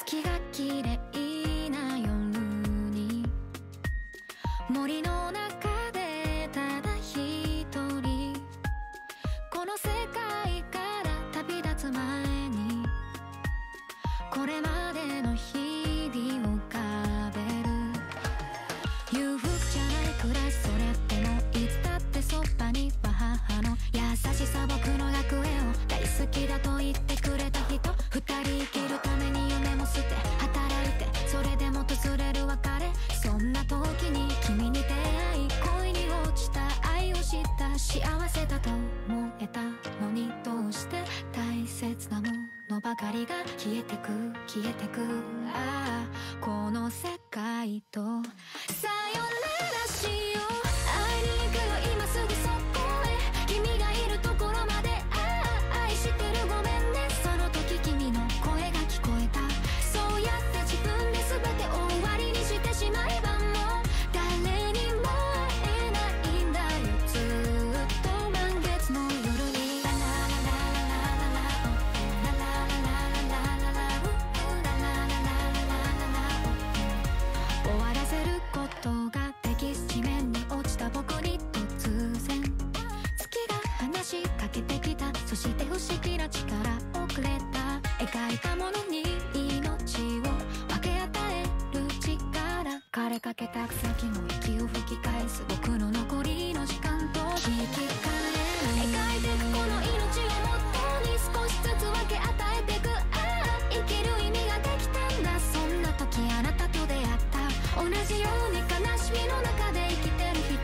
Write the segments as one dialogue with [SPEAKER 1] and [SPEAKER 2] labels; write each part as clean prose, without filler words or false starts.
[SPEAKER 1] 月が綺麗な夜に森の中でただ一人この世界から旅立つ前にこれまでの日々を浮かべる裕福じゃない暮らしそれでもいつだってそばには母の優しさ僕の楽園を大好きだと言ってくれた人二人生きるために夢も捨て働いてそれでも訪れる別れそんな時に君に出会い恋に落ちた愛を知った幸せだと思えたのにどうして大切なものばかりが消えてく消えてくああこの世界とさよならしよう会いに行くよ今すぐそこへ君がいるところまでああ愛してるごめんねその時君の声が聞こえたそうやって自分で全てを終わりにしてしまえばもう誰にも会えないんだよずっと満月の夜にラララララララララララララララ終わらせることができず地面に落ちた僕に突然月が話しかけてきたそして不思議な力をくれた描いたものに命を分け与える力枯れかけた草木も息を吹き返す僕の残りの時間と引き換え描いてくこの命をもとに少しずつ分け与えてくああ生きる意味ができたんだそんな時あなたと出会った同じように悲しみの中で生きてる人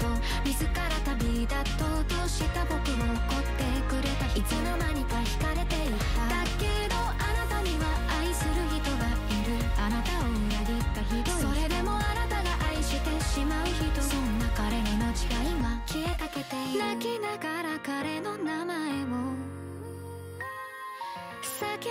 [SPEAKER 1] 自ら旅立とうとした僕も怒ってくれたいつの間にか惹かれていっただけどあなたには愛する人がいるあなたを裏切ったひどいそれでもあなたが愛してしまう人そんな彼の命が今消えかけている泣きながら彼の名前を叫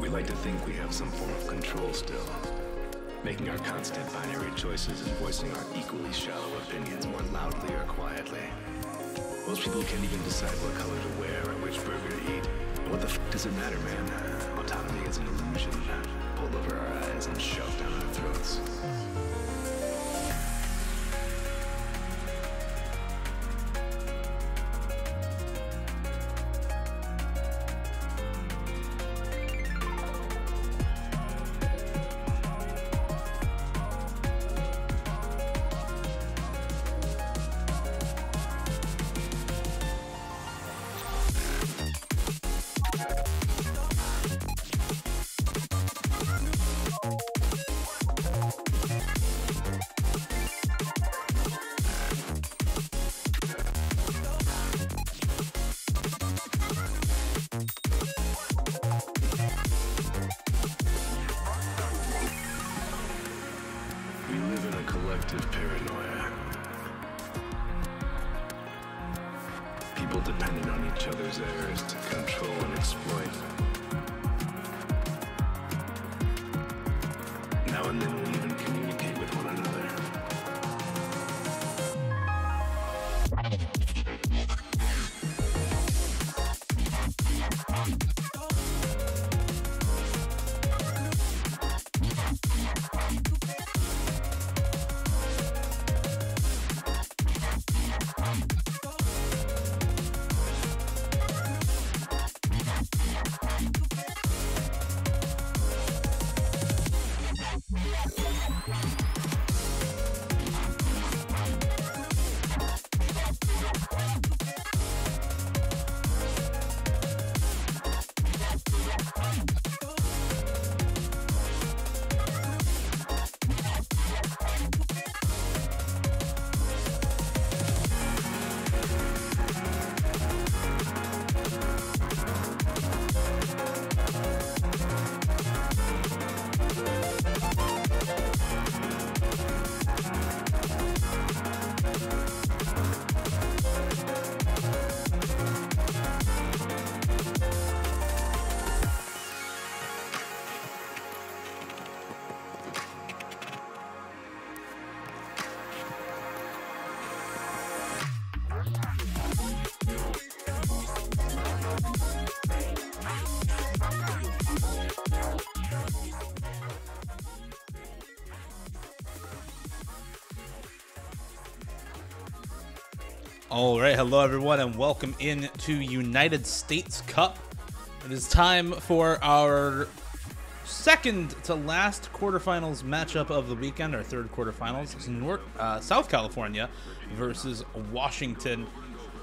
[SPEAKER 2] We like to think we have some form of control still, making our constant binary choices and voicing our equally shallow opinions more loudly or quietly. Most people can't even decide what color to wear or which burger to eat. What the f does it matter, man? Autonomy is an illusion pulled over our eyes and shoved down our throats. Collective paranoia. People depending on each other's errors to control and exploit. Now and then we'll even communicate with one another.
[SPEAKER 3] All right, hello everyone, and welcome in to United States Cup. It is time for our second to last quarterfinals matchup of the weekend, our third quarterfinals. It's South California versus Washington.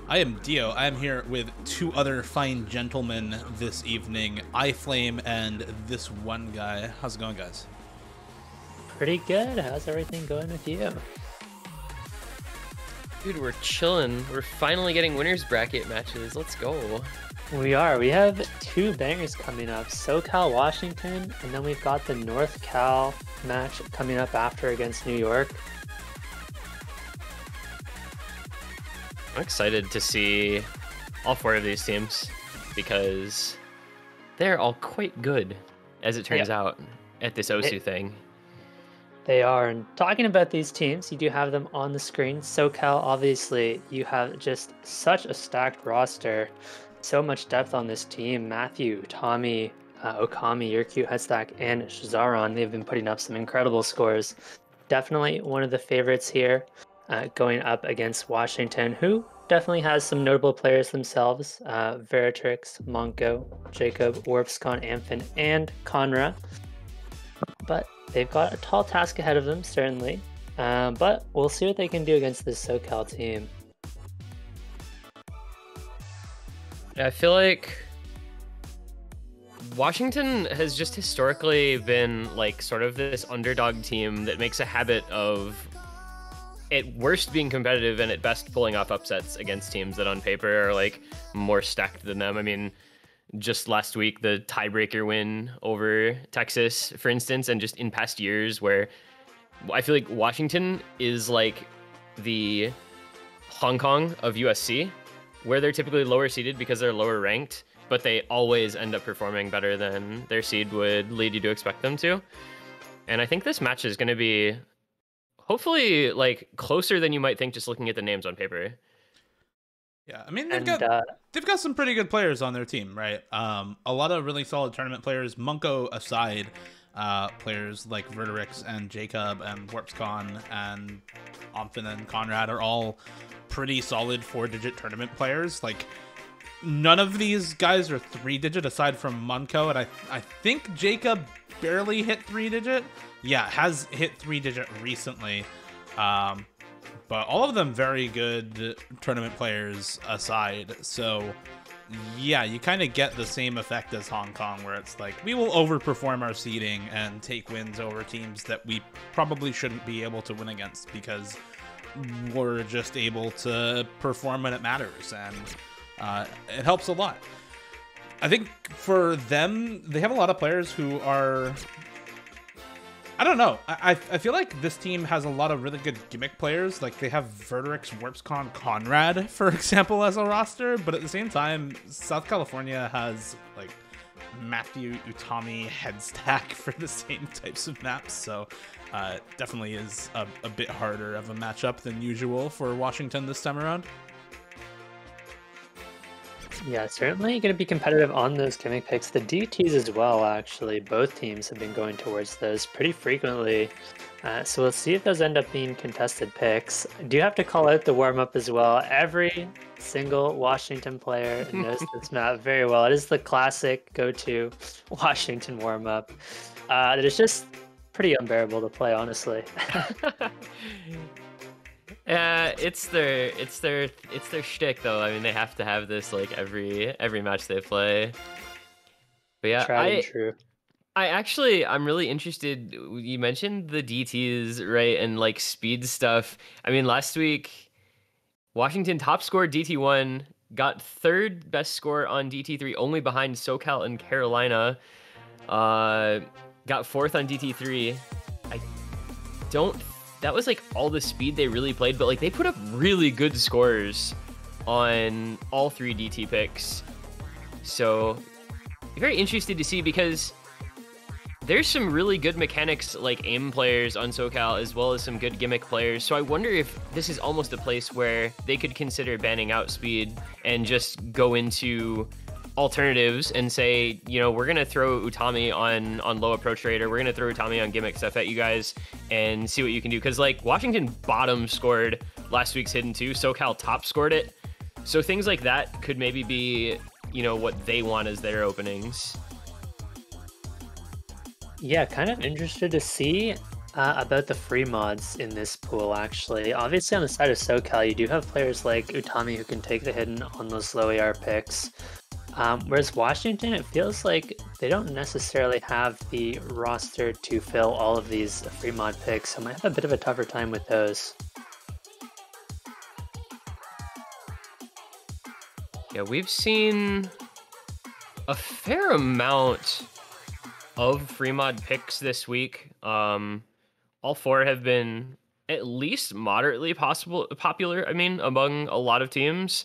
[SPEAKER 3] I am Dio. I am here with two other fine gentlemen this evening, iFlame and this one guy. How's it going, guys?
[SPEAKER 4] Pretty good. How's everything going with you?
[SPEAKER 5] Dude, we're chilling. We're finally getting winners bracket matches. Let's go.
[SPEAKER 4] We are. We have two bangers coming up. SoCal, Washington, and then we've got the North Cal match coming up after against New York.
[SPEAKER 5] I'm excited to see all four of these teams because they're all quite good, as it turns out, at this OSU thing.
[SPEAKER 4] They are. And talking about these teams, you do have them on the screen. SoCal, obviously, you have just such a stacked roster. So much depth on this team. Matthew, Tommy, Okami, Yurku, Headstack, and Shazaron. They've been putting up some incredible scores. Definitely one of the favorites here going up against Washington, who definitely has some notable players themselves. Veritrix, Monko, Jacob, Warpscon, Amphin, and Conra. But they've got a tall task ahead of them, certainly. But we'll see what they can do against this SoCal team.
[SPEAKER 5] I feel like Washington has just historically been like sort of this underdog team that makes a habit of at worst being competitive and at best pulling off upsets against teams that on paper are like more stacked than them. I mean, just last week, the tiebreaker win over Texas, for instance, and just in past years where I feel like Washington is like the Hong Kong of USC, where they're typically lower seeded because they're lower ranked, but they always end up performing better than their seed would lead you to expect them to. And I think this match is going to be hopefully like closer than you might think just looking at the names on paper.
[SPEAKER 3] Yeah, I mean, they've got some pretty good players on their team, right? A lot of really solid tournament players, Monko aside, players like Verterix and Jacob and Warpscon and Amphin and Conrad are all pretty solid 4-digit tournament players. Like, none of these guys are 3-digit aside from Monko, and I think Jacob barely hit 3-digit. Yeah, has hit 3-digit recently. But all of them very good tournament players aside. So, yeah, you kind of get the same effect as Hong Kong, where it's like, we will overperform our seeding and take wins over teams that we probably shouldn't be able to win against because we're just able to perform when it matters. And it helps a lot. I think for them, they have a lot of players who are... I don't know. I feel like this team has a lot of really good gimmick players. Like, they have Verterix, Warpscon, Conrad, for example, as a roster. But at the same time, South California has, like, Matthew, Utami, Headstack for the same types of maps. So definitely is a bit harder of a matchup than usual for Washington this time around.
[SPEAKER 4] Yeah, certainly going to be competitive on those gimmick picks. The DTs as well, actually. Both teams have been going towards those pretty frequently. So we'll see if those end up being contested picks. I do have to call out the warm-up as well. Every single Washington player knows this map very well. It is the classic go-to Washington warm-up. That is just pretty unbearable to play, honestly.
[SPEAKER 5] It's their shtick though. I mean, they have to have this like every match they play. But yeah,
[SPEAKER 4] True.
[SPEAKER 5] I'm really interested. You mentioned the DTs, right, and like speed stuff. I mean, last week Washington top scored DT1, got third best score on DT3, only behind SoCal and Carolina. Got fourth on DT3. That was like all the speed they really played, but like they put up really good scores on all three DT picks. So very interested to see because there's some really good mechanics like aim players on SoCal as well as some good gimmick players. So I wonder if this is almost a place where they could consider banning out speed and just go into alternatives and say, you know, we're going to throw Utami on low approach rate, or we're going to throw Utami on gimmick stuff at you guys, and see what you can do. Because like Washington bottom scored last week's Hidden 2, SoCal top scored it. So things like that could maybe be, you know, what they want as their openings.
[SPEAKER 4] Yeah, kind of interested to see about the free mods in this pool, actually. Obviously, on the side of SoCal, you do have players like Utami who can take the hidden on those low AR picks. Whereas Washington, it feels like they don't necessarily have the roster to fill all of these free mod picks, so I might have a bit of a tougher time with those.
[SPEAKER 5] Yeah, we've seen a fair amount of free mod picks this week. All four have been at least moderately popular, among a lot of teams.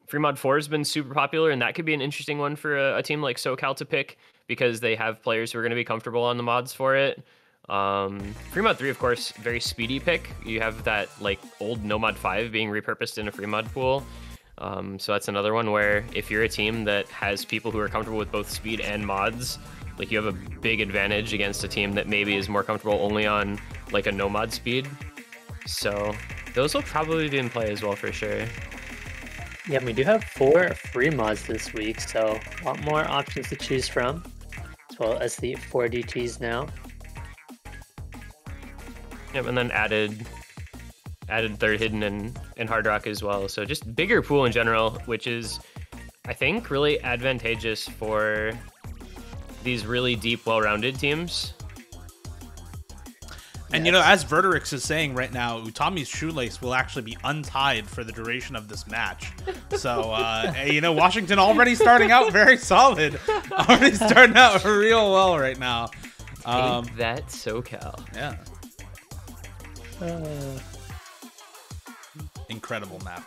[SPEAKER 5] Free mod 4 has been super popular, and that could be an interesting one for a team like SoCal to pick because they have players who are going to be comfortable on the mods for it. Free mod 3, of course, very speedy pick. You have that like old No Mod 5 being repurposed in a free mod pool. So that's another one where if you're a team that has people who are comfortable with both speed and mods, like you have a big advantage against a team that maybe is more comfortable only on like a no mod speed. So those will probably be in play as well for sure.
[SPEAKER 4] Yeah, we do have 4 free mods this week, so a lot more options to choose from, as well as the 4 DTs now.
[SPEAKER 5] Yep, and then added third hidden and hard rock as well. So just bigger pool in general, which is, I think, really advantageous for these really deep, well-rounded teams.
[SPEAKER 3] And, you know, as Verterix is saying right now, Utami's shoelace will actually be untied for the duration of this match. So, you know, Washington already starting out very solid. Already starting out real well right now.
[SPEAKER 5] Ain't that SoCal?
[SPEAKER 3] Yeah. Incredible map.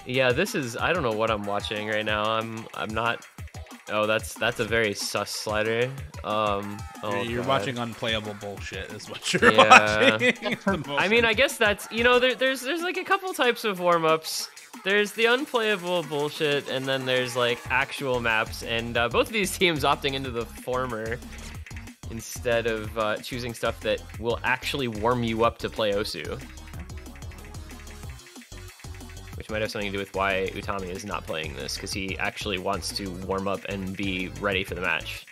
[SPEAKER 5] Yeah, this is, I don't know what I'm watching right now. I'm not. Oh, that's a very sus slider.
[SPEAKER 3] You're watching unplayable bullshit is what you're watching.
[SPEAKER 5] I mean, I guess that's, you know, there's like a couple types of warm-ups. There's the unplayable bullshit, and then there's like actual maps, and both of these teams opting into the former instead of choosing stuff that will actually warm you up to play Osu. Which might have something to do with why Utami is not playing this, because he actually wants to warm up and be ready for the match.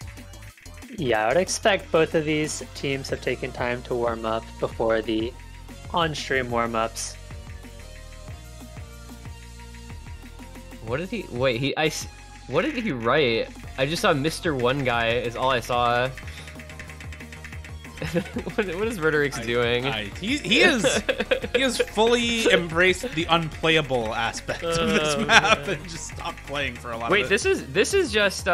[SPEAKER 4] Yeah, I would expect both of these teams have taken time to warm up before the on-stream warm-ups.
[SPEAKER 5] What did he... Wait, what did he write? I just saw Mr. One Guy is all I saw. what is Verterix doing?
[SPEAKER 3] He has fully embraced the unplayable aspect of this map and just stopped playing for a lot of it.
[SPEAKER 5] Wait, this is just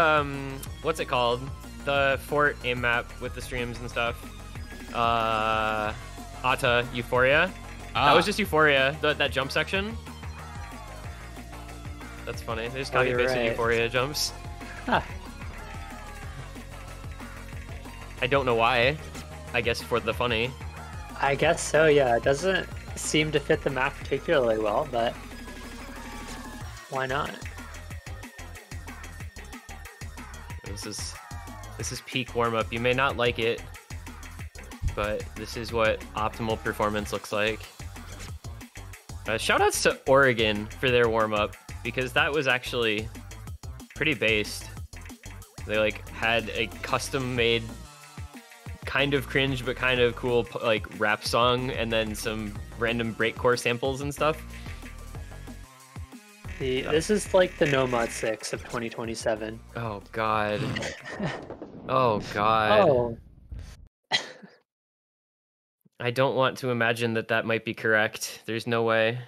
[SPEAKER 5] what's it called? The fort aim map with the streams and stuff. Ata Euphoria. That was just Euphoria. That jump section. That's funny. They just copy pasted Euphoria jumps.
[SPEAKER 4] Huh.
[SPEAKER 5] I don't know why. I guess for the funny.
[SPEAKER 4] I guess so, yeah. It doesn't seem to fit the map particularly well, but why not?
[SPEAKER 5] This is peak warm-up. You may not like it, but this is what optimal performance looks like. Shoutouts to Oregon for their warm-up, because that was actually pretty based. They like had a custom-made kind of cringe but kind of cool like rap song, and then some random breakcore samples and stuff.
[SPEAKER 4] This is like the No Mod 6 of 2027.
[SPEAKER 5] Oh god. Oh god.
[SPEAKER 4] Oh.
[SPEAKER 5] I don't want to imagine that might be correct. There's no way.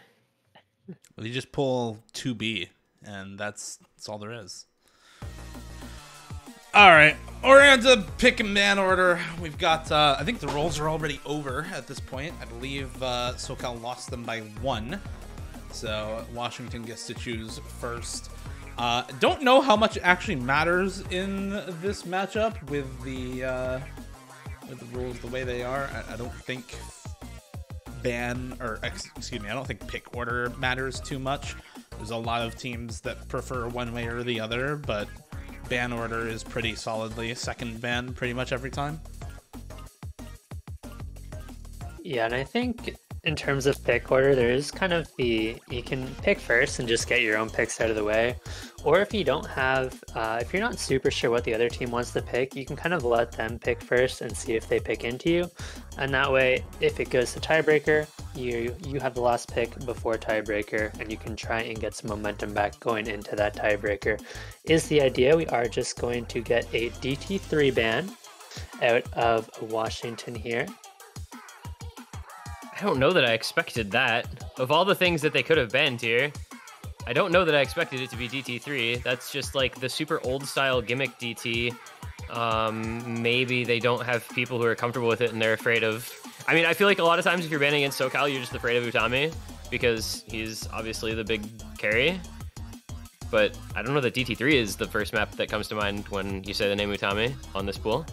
[SPEAKER 3] Well, you just pull 2B, and that's all there is. All right, we're on to pick and man order. We've got, I think the rolls are already over at this point. I believe SoCal lost them by 1. So Washington gets to choose first. Don't know how much actually matters in this matchup with the rules the way they are. I don't think I don't think pick order matters too much. There's a lot of teams that prefer one way or the other, but ban order is pretty solidly second ban pretty much every time.
[SPEAKER 4] Yeah, and I think in terms of pick order, there is kind of you can pick first and just get your own picks out of the way. Or if you don't have, if you're not super sure what the other team wants to pick, you can kind of let them pick first and see if they pick into you. And that way, if it goes to tiebreaker, you have the last pick before tiebreaker, and you can try and get some momentum back going into that tiebreaker. Is the idea. We are just going to get a DT3 ban out of Washington here.
[SPEAKER 5] I don't know that I expected that. Of all the things that they could have banned here, I don't know that I expected it to be DT3. That's just like the super old style gimmick DT. Maybe they don't have people who are comfortable with it and they're afraid of... I mean, I feel like a lot of times if you're banning against SoCal, you're just afraid of Utami because he's obviously the big carry. But I don't know that DT3 is the first map that comes to mind when you say the name Utami on this pool.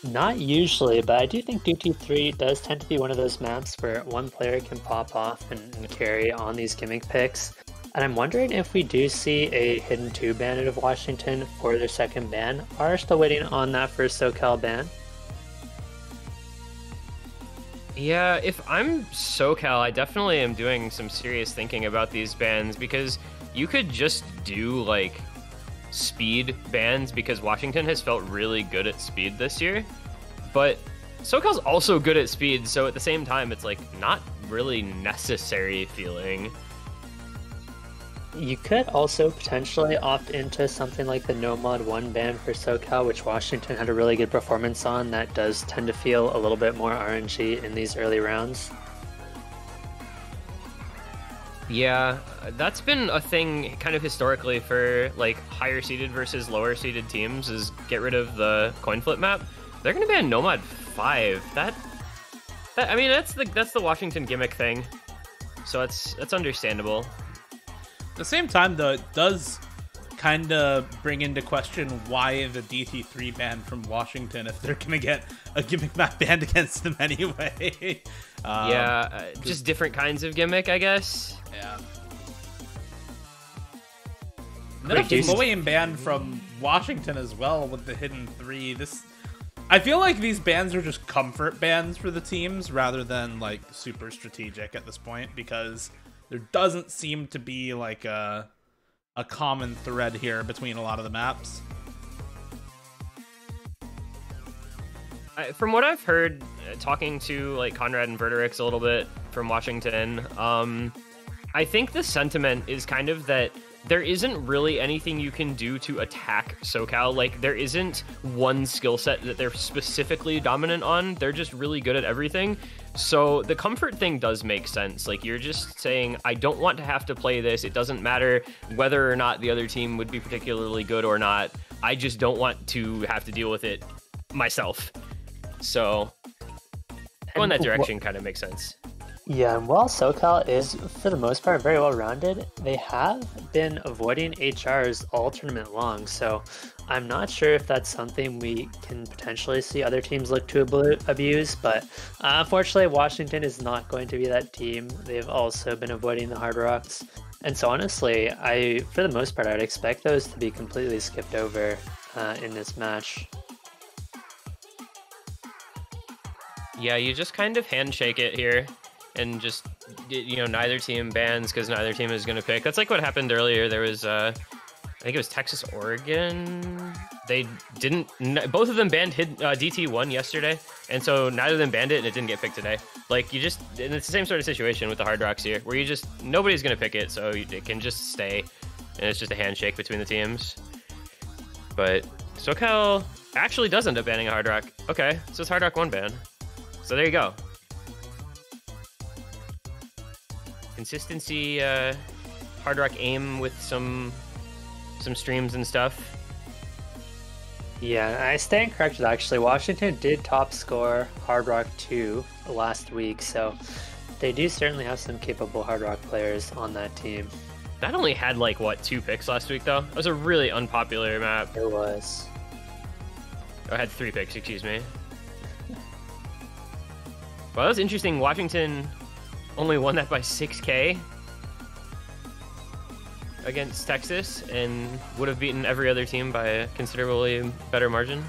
[SPEAKER 4] Not usually, but I do think DT3 does tend to be one of those maps where one player can pop off and carry on these gimmick picks. And I'm wondering if we do see a Hidden 2 ban out of Washington for their second ban. Are still waiting on that first SoCal ban.
[SPEAKER 5] Yeah, if I'm SoCal, I definitely am doing some serious thinking about these bans because you could just do like speed bans because Washington has felt really good at speed this year, but SoCal's also good at speed, so at the same time it's like not really necessary feeling.
[SPEAKER 4] You could also potentially opt into something like the No Mod 1 ban for SoCal, which Washington had a really good performance on. That does tend to feel a little bit more RNG in these early rounds.
[SPEAKER 5] Yeah, that's been a thing kind of historically for like higher seeded versus lower seeded teams is get rid of the coin flip map. They're going to ban No Mod 5. That I mean that's the Washington gimmick thing. So that's understandable.
[SPEAKER 3] At the same time though, it does kind of bring into question why the DT3 ban from Washington if they're going to get a gimmick map banned against them anyway.
[SPEAKER 5] Just different kinds of gimmick, I guess.
[SPEAKER 3] Yeah. Another flowing ban from Washington as well with the Hidden 3. I feel like these bans are just comfort bans for the teams rather than like super strategic at this point because there doesn't seem to be like a common thread here between a lot of the maps.
[SPEAKER 5] From what I've heard, talking to like Conrad and Verterix a little bit from Washington, I think the sentiment is kind of that there isn't really anything you can do to attack SoCal. Like, there isn't one skill set that they're specifically dominant on. They're just really good at everything. So the comfort thing does make sense. Like, you're just saying, I don't want to have to play this. It doesn't matter whether or not the other team would be particularly good or not. I just don't want to have to deal with it myself. So going that direction kind of makes sense.
[SPEAKER 4] Yeah, and while SoCal is, for the most part, very well-rounded, they have been avoiding HRs all tournament long, so I'm not sure if that's something we can potentially see other teams look to abuse, but unfortunately, Washington is not going to be that team. They've also been avoiding the Hard Rocks, and so honestly, for the most part, I would expect those to be completely skipped over in this match.
[SPEAKER 5] Yeah, you just kind of handshake it here. And just, you know, neither team bans because neither team is going to pick. That's like what happened earlier. There was, I think it was Texas, Oregon. They didn't, both of them banned DT1 yesterday. And so neither of them banned it and it didn't get picked today. Like, you just, and it's the same sort of situation with the Hard Rocks here, where you just, nobody's going to pick it, so it can just stay. And it's just a handshake between the teams. But SoCal actually does end up banning a Hard Rock. Okay, so it's Hard Rock 1 ban. So there you go. Consistency, Hard Rock aim with some streams and stuff.
[SPEAKER 4] Yeah, I stand corrected actually. Washington did top score Hard Rock 2 last week, so they do certainly have some capable Hard Rock players on that team.
[SPEAKER 5] That only had like, what, 2 picks last week though? It was a really unpopular map.
[SPEAKER 4] It was.
[SPEAKER 5] Oh, it had 3 picks, excuse me. Well, that was interesting. Washington only won that by 6K against Texas and would have beaten every other team by a considerably better margin.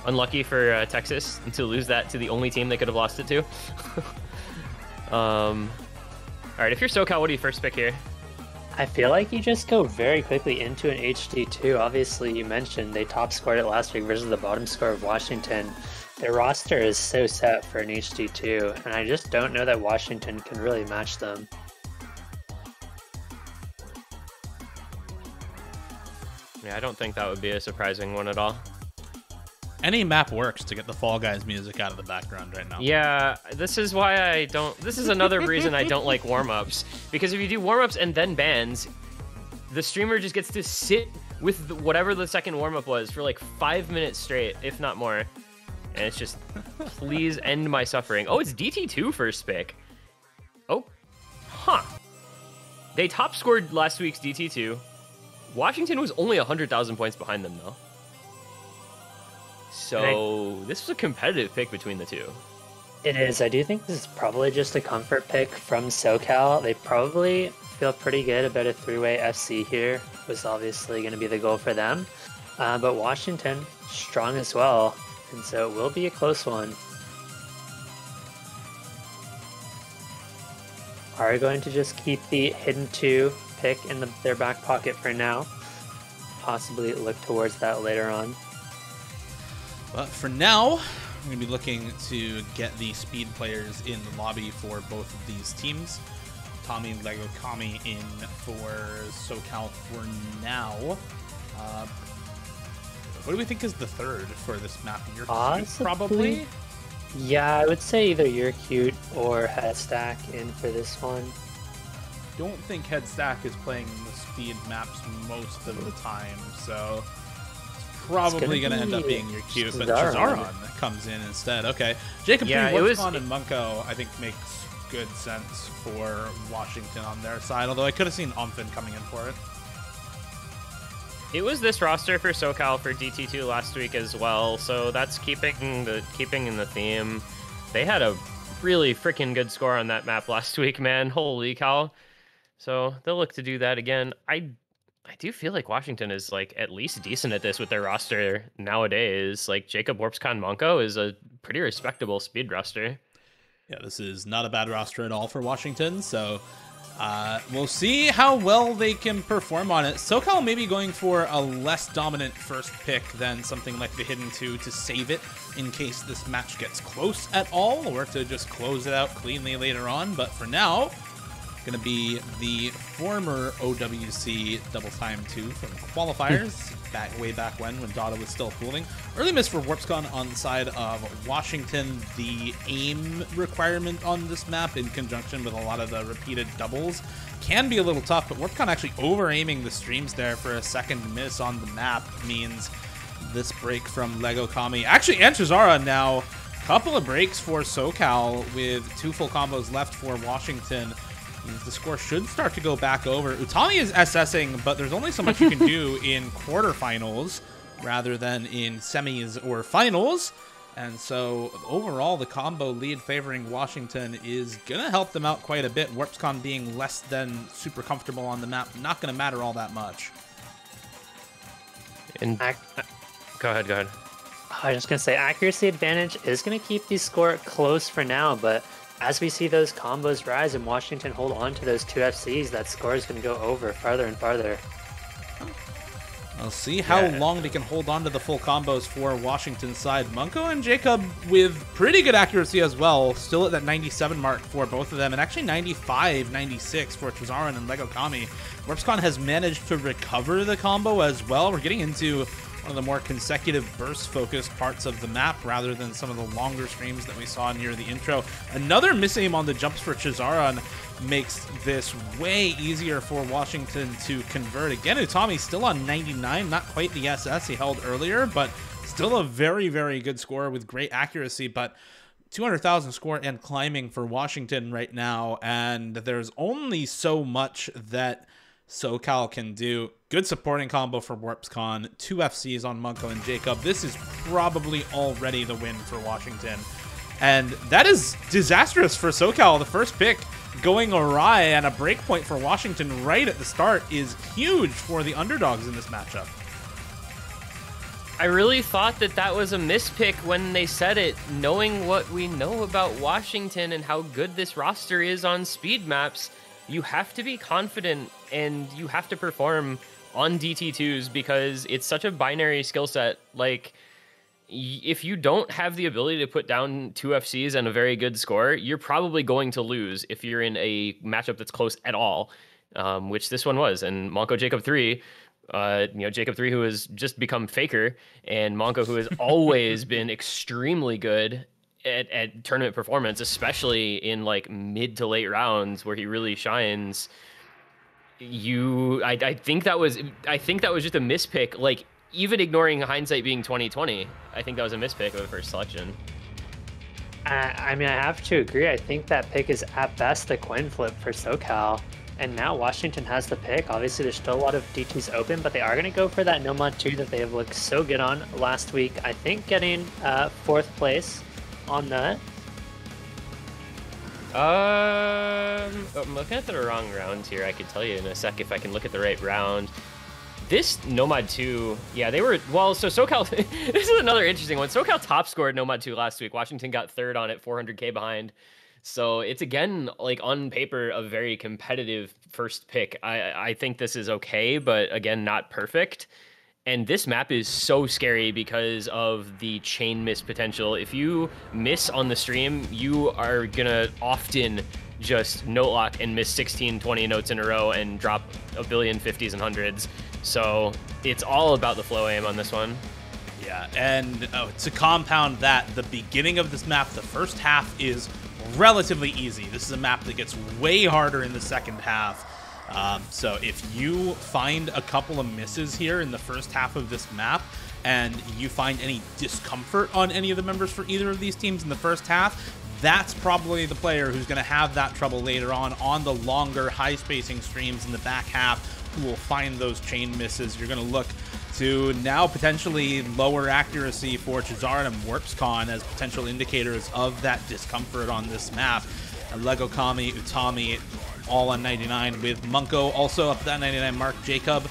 [SPEAKER 5] Unlucky for Texas to lose that to the only team they could have lost it to. All right, if you're SoCal, what do you first pick here?
[SPEAKER 4] I feel like you just go very quickly into an HD2. Obviously, you mentioned they top scored it last week versus the bottom score of Washington. Their roster is so set for an HD2, and I just don't know that Washington can really match them.
[SPEAKER 5] Yeah, I don't think that would be a surprising one at all.
[SPEAKER 3] Any map works to get the Fall Guys music out of the background right now.
[SPEAKER 5] Yeah, this is why I don't... This is another reason I don't like warm-ups. Because if you do warm-ups and then bans, the streamer just gets to sit with whatever the second warm-up was for like 5 minutes straight, if not more. And it's just, please end my suffering. Oh, it's DT2 first pick. Oh, huh. They top scored last week's DT2. Washington was only 100,000 points behind them, though. So this was a competitive pick between the two.
[SPEAKER 4] It is. I do think this is probably just a comfort pick from SoCal. They probably feel pretty good about a three-way FC here. Was obviously going to be the goal for them. But Washington, strong as well. And so it will be a close one. Are going to just keep the hidden 2 pick in their back pocket for now. Possibly look towards that later on.
[SPEAKER 3] But for now, we're going to be looking to get the speed players in the lobby for both of these teams. Tommy and Lego Kami in for SoCal for now. What do we think is the third for this map? You're cute, probably?
[SPEAKER 4] Yeah, I would say either You're Cute or Headstack in for this one.
[SPEAKER 3] Don't think Headstack is playing the speed maps most of the time, so... Probably going to end up being Your Cute, but Chizaron comes in instead. Okay. Jacob, yeah, Warpcon and Munko, I think, makes good sense for Washington on their side, although I could have seen Omfin coming in for it.
[SPEAKER 5] It was this roster for SoCal for DT2 last week as well, so that's keeping in the theme. They had a really freaking good score on that map last week, man. Holy cow. So they'll look to do that again. I do feel like Washington is like at least decent at this with their roster nowadays. Like Jacob Warpscon Monko is a pretty respectable speed roster.
[SPEAKER 3] Yeah, this is not a bad roster at all for Washington, so we'll see how well they can perform on it. SoCal may be going for a less dominant first pick than something like the Hidden 2 to save it in case this match gets close at all, or to just close it out cleanly later on. But for now, going to be the former OWC Double Time 2 from qualifiers, way back when Dada was still pooling. Early miss for Warpscon on the side of Washington. The aim requirement on this map, in conjunction with a lot of the repeated doubles, can be a little tough, but Warpscon actually over-aiming the streams there for a second miss on the map means this break from Lego Kami. Actually, and Chizara now. Couple of breaks for SoCal with 2 full combos left for Washington. The score should start to go back over. Utami is SSing, but there's only so much you can do in quarterfinals rather than in semis or finals. And so overall, the combo lead favoring Washington is going to help them out quite a bit. Warpscon being less than super comfortable on the map, not going to matter all that much.
[SPEAKER 5] And go ahead.
[SPEAKER 4] I was just going to say, accuracy advantage is going to keep the score close for now, but as we see those combos rise and Washington hold on to those 2 FCs, that score is going to go over farther and farther.
[SPEAKER 3] We'll see how long they can hold on to the full combos for Washington's side. Munko and Jacob with pretty good accuracy as well, still at that 97 mark for both of them, and actually 95, 96 for Chizaron and Lego Kami. Warpscon has managed to recover the combo as well. We're getting into one of the more consecutive burst-focused parts of the map rather than some of the longer streams that we saw near the intro. Another misaim on the jumps for Chizaron makes this way easier for Washington to convert. Again, Utami still on 99, not quite the SS he held earlier, but still a very, very good score with great accuracy. But 200,000 score and climbing for Washington right now, and there's only so much that SoCal can do. Good supporting combo for Warpscon, 2 FCs on Munko and Jacob. This is probably already the win for Washington. And that is disastrous for SoCal. The first pick going awry, and a breakpoint for Washington right at the start is huge for the underdogs in this matchup.
[SPEAKER 5] I really thought that was a mispick when they said it, knowing what we know about Washington and how good this roster is on speed maps. You have to be confident and you have to perform on DT2s because it's such a binary skill set. Like, if you don't have the ability to put down 2 FCs and a very good score, you're probably going to lose if you're in a matchup that's close at all, which this one was. And Monko Jacob 3, Jacob 3, who has just become Faker, and Monko, who has always been extremely good at tournament performance, especially in like mid to late rounds where he really shines. I think that was just a mispick. Like, even ignoring hindsight being 2020, I think that was a mispick of the first selection.
[SPEAKER 4] I mean, I have to agree. I think that pick is at best a coin flip for SoCal. And now Washington has the pick. Obviously, there's still a lot of DTs open, but they are going to go for that Nomad 2 that they have looked so good on last week. I think getting 4th place on that.
[SPEAKER 5] I'm looking at the wrong rounds here. I could tell you in a sec if I can look at the right round. This Nomad 2, yeah, they were, well, so SoCal, this is another interesting one. SoCal top scored Nomad 2 last week. Washington got 3rd on it, 400K behind. So it's, again, like on paper, a very competitive first pick. I think this is okay, but again, not perfect. And this map is so scary because of the chain miss potential. If you miss on the stream, you are gonna often just note lock and miss 16, 20 notes in a row and drop a billion 50s and 100s. So it's all about the flow aim on this one.
[SPEAKER 3] Yeah, and to compound that, the beginning of this map, the first half is relatively easy. This is a map that gets way harder in the second half. So if you find a couple of misses here in the first half of this map, and you find any discomfort on any of the members for either of these teams in the first half, that's probably the player who's going to have that trouble later on the longer, high-spacing streams in the back half, who will find those chain misses. You're going to look to now potentially lower accuracy for Charizard and WarpsCon as potential indicators of that discomfort on this map. Lego Kami, Utami, all on 99, with Monko also up to that 99 mark. Jacob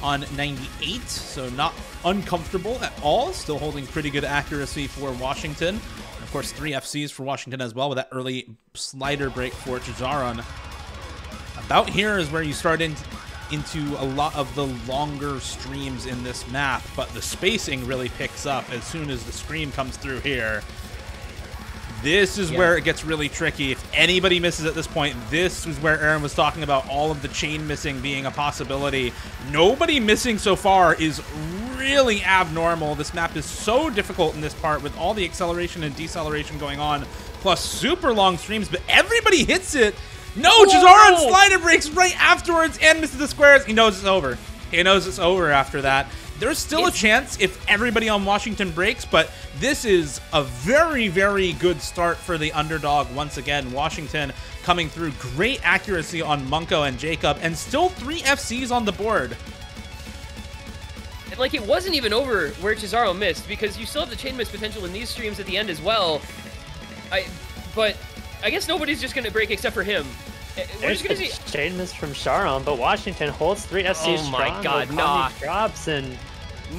[SPEAKER 3] on 98, so not uncomfortable at all. Still holding pretty good accuracy for Washington. Of course, 3 FCs for Washington as well, with that early slider break for Chazaron. About here is where you start into a lot of the longer streams in this map, but the spacing really picks up as soon as the scream comes through here. This is where it gets really tricky. If anybody misses at this point, this is where Aaron was talking about all of the chain missing being a possibility. Nobody missing so far is really abnormal. This map is so difficult in this part with all the acceleration and deceleration going on, plus super long streams, but everybody hits it. No, Chazaron slider breaks right afterwards and misses the squares. He knows it's over. He knows it's over after that. There's still a chance if everybody on Washington breaks, but this is a very, very good start for the underdog. Once again, Washington coming through. Great accuracy on Monko and Jacob, and still 3 FCs on the board.
[SPEAKER 5] And like, it wasn't even over where Cesaro missed, because you still have the chain miss potential in these streams at the end as well. But I guess nobody's just going to break except for him.
[SPEAKER 4] We're just going to see chain miss from Sharon, but Washington holds 3 FCs
[SPEAKER 5] strong. Oh my god,
[SPEAKER 4] no. Drops and...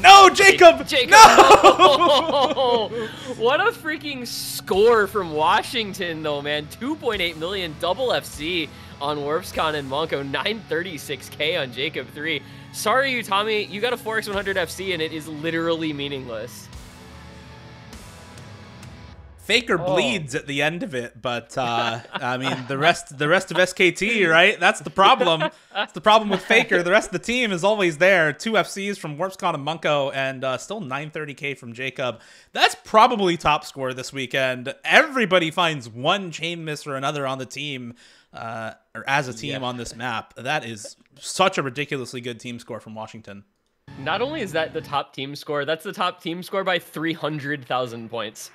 [SPEAKER 3] No, Jacob!
[SPEAKER 5] Jacob!
[SPEAKER 3] No!
[SPEAKER 5] What a freaking score from Washington, though, man. 2.8 million double FC on WarpsCon and Monko. 936K on Jacob 3. Sorry, Utami, you got a 4x100 FC, and it is literally meaningless.
[SPEAKER 3] Faker bleeds at the end of it, but I mean the rest of SKT, right? That's the problem. That's the problem with Faker. The rest of the team is always there. 2 FCs from WarpsCon and Monko, and still 930K from Jacob. That's probably top score this weekend. Everybody finds one chain miss or another on the team, or as a team on this map. That is such a ridiculously good team score from Washington.
[SPEAKER 5] Not only is that the top team score, that's the top team score by 300,000 points.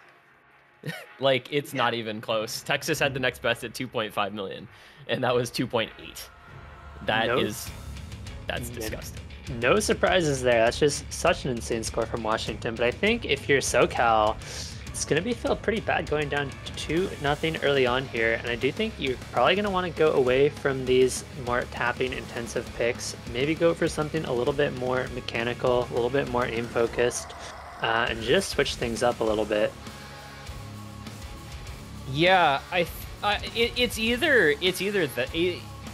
[SPEAKER 5] Like, it's not even close. Texas had the next best at 2.5 million, and that was 2.8. That's disgusting.
[SPEAKER 4] No surprises there. That's just such an insane score from Washington. But I think if you're SoCal, it's going to feel pretty bad going down 2-0 early on here. And I do think you're probably going to want to go away from these more tapping intensive picks. Maybe go for something a little bit more mechanical, a little bit more aim focused. and just switch things up a little bit.
[SPEAKER 5] Yeah, it's either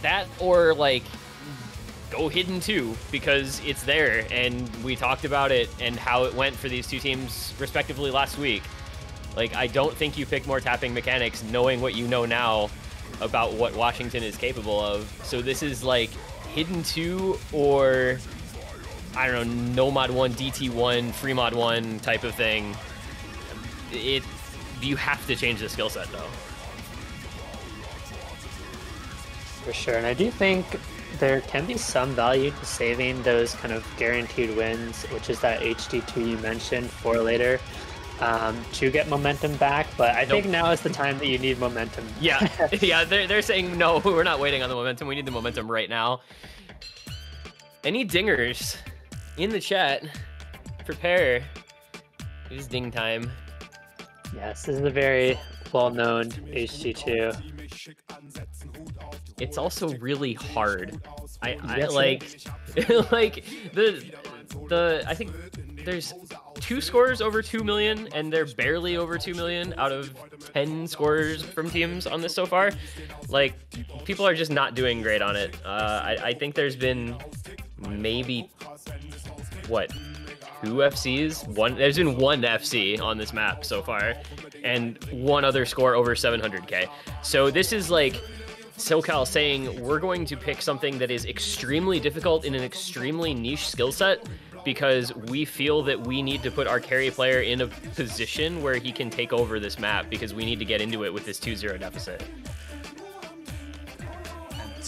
[SPEAKER 5] that or like go hidden too, because it's there, and we talked about it and how it went for these two teams respectively last week. Like, I don't think you pick more tapping mechanics knowing what you know now about what Washington is capable of. So this is like hidden 2 or, I don't know, no mod 1, DT 1, free mod 1 type of thing. You have to change the skill set though.
[SPEAKER 4] For sure, and I do think there can be some value to saving those kind of guaranteed wins, which is that HD2 you mentioned for later, to get momentum back. But I think now is the time that you need momentum.
[SPEAKER 5] Yeah, yeah, they're saying, no, we're not waiting on the momentum. We need the momentum right now. Any dingers in the chat? Prepare. It is ding time.
[SPEAKER 4] Yes, this is a very well-known HD2.
[SPEAKER 5] It's also really hard. I
[SPEAKER 4] Yes,
[SPEAKER 5] like like the I think there's 2 scores over 2 million, and they're barely over 2 million out of 10 scores from teams on this so far. Like, people are just not doing great on it. I think there's been maybe what, 2 FCs? There's been 1 FC on this map so far, and 1 other score over 700k. So this is like SoCal saying, we're going to pick something that is extremely difficult in an extremely niche skill set, because we feel that we need to put our carry player in a position where he can take over this map, because we need to get into it with this 2-0 deficit.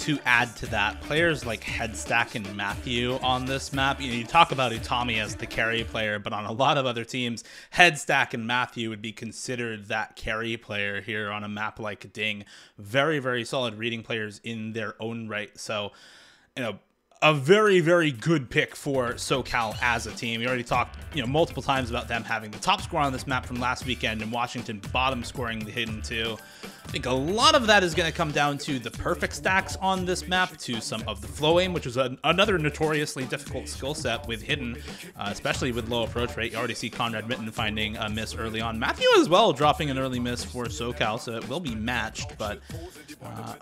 [SPEAKER 3] To add to that, players like Headstack and Matthew on this map, you talk about Utami as the carry player, but on a lot of other teams, Headstack and Matthew would be considered that carry player here on a map like Ding. Very, very solid reading players in their own right. So, a very, very good pick for SoCal as a team. We already talked, multiple times about them having the top score on this map from last weekend, and Washington bottom scoring the hidden 2. I think a lot of that is going to come down to the perfect stacks on this map, to some of the flow aim, which was another notoriously difficult skill set with hidden, especially with low approach rate. You already see Conrad Mitten finding a miss early on. Matthew as well dropping an early miss for SoCal, so it will be matched, but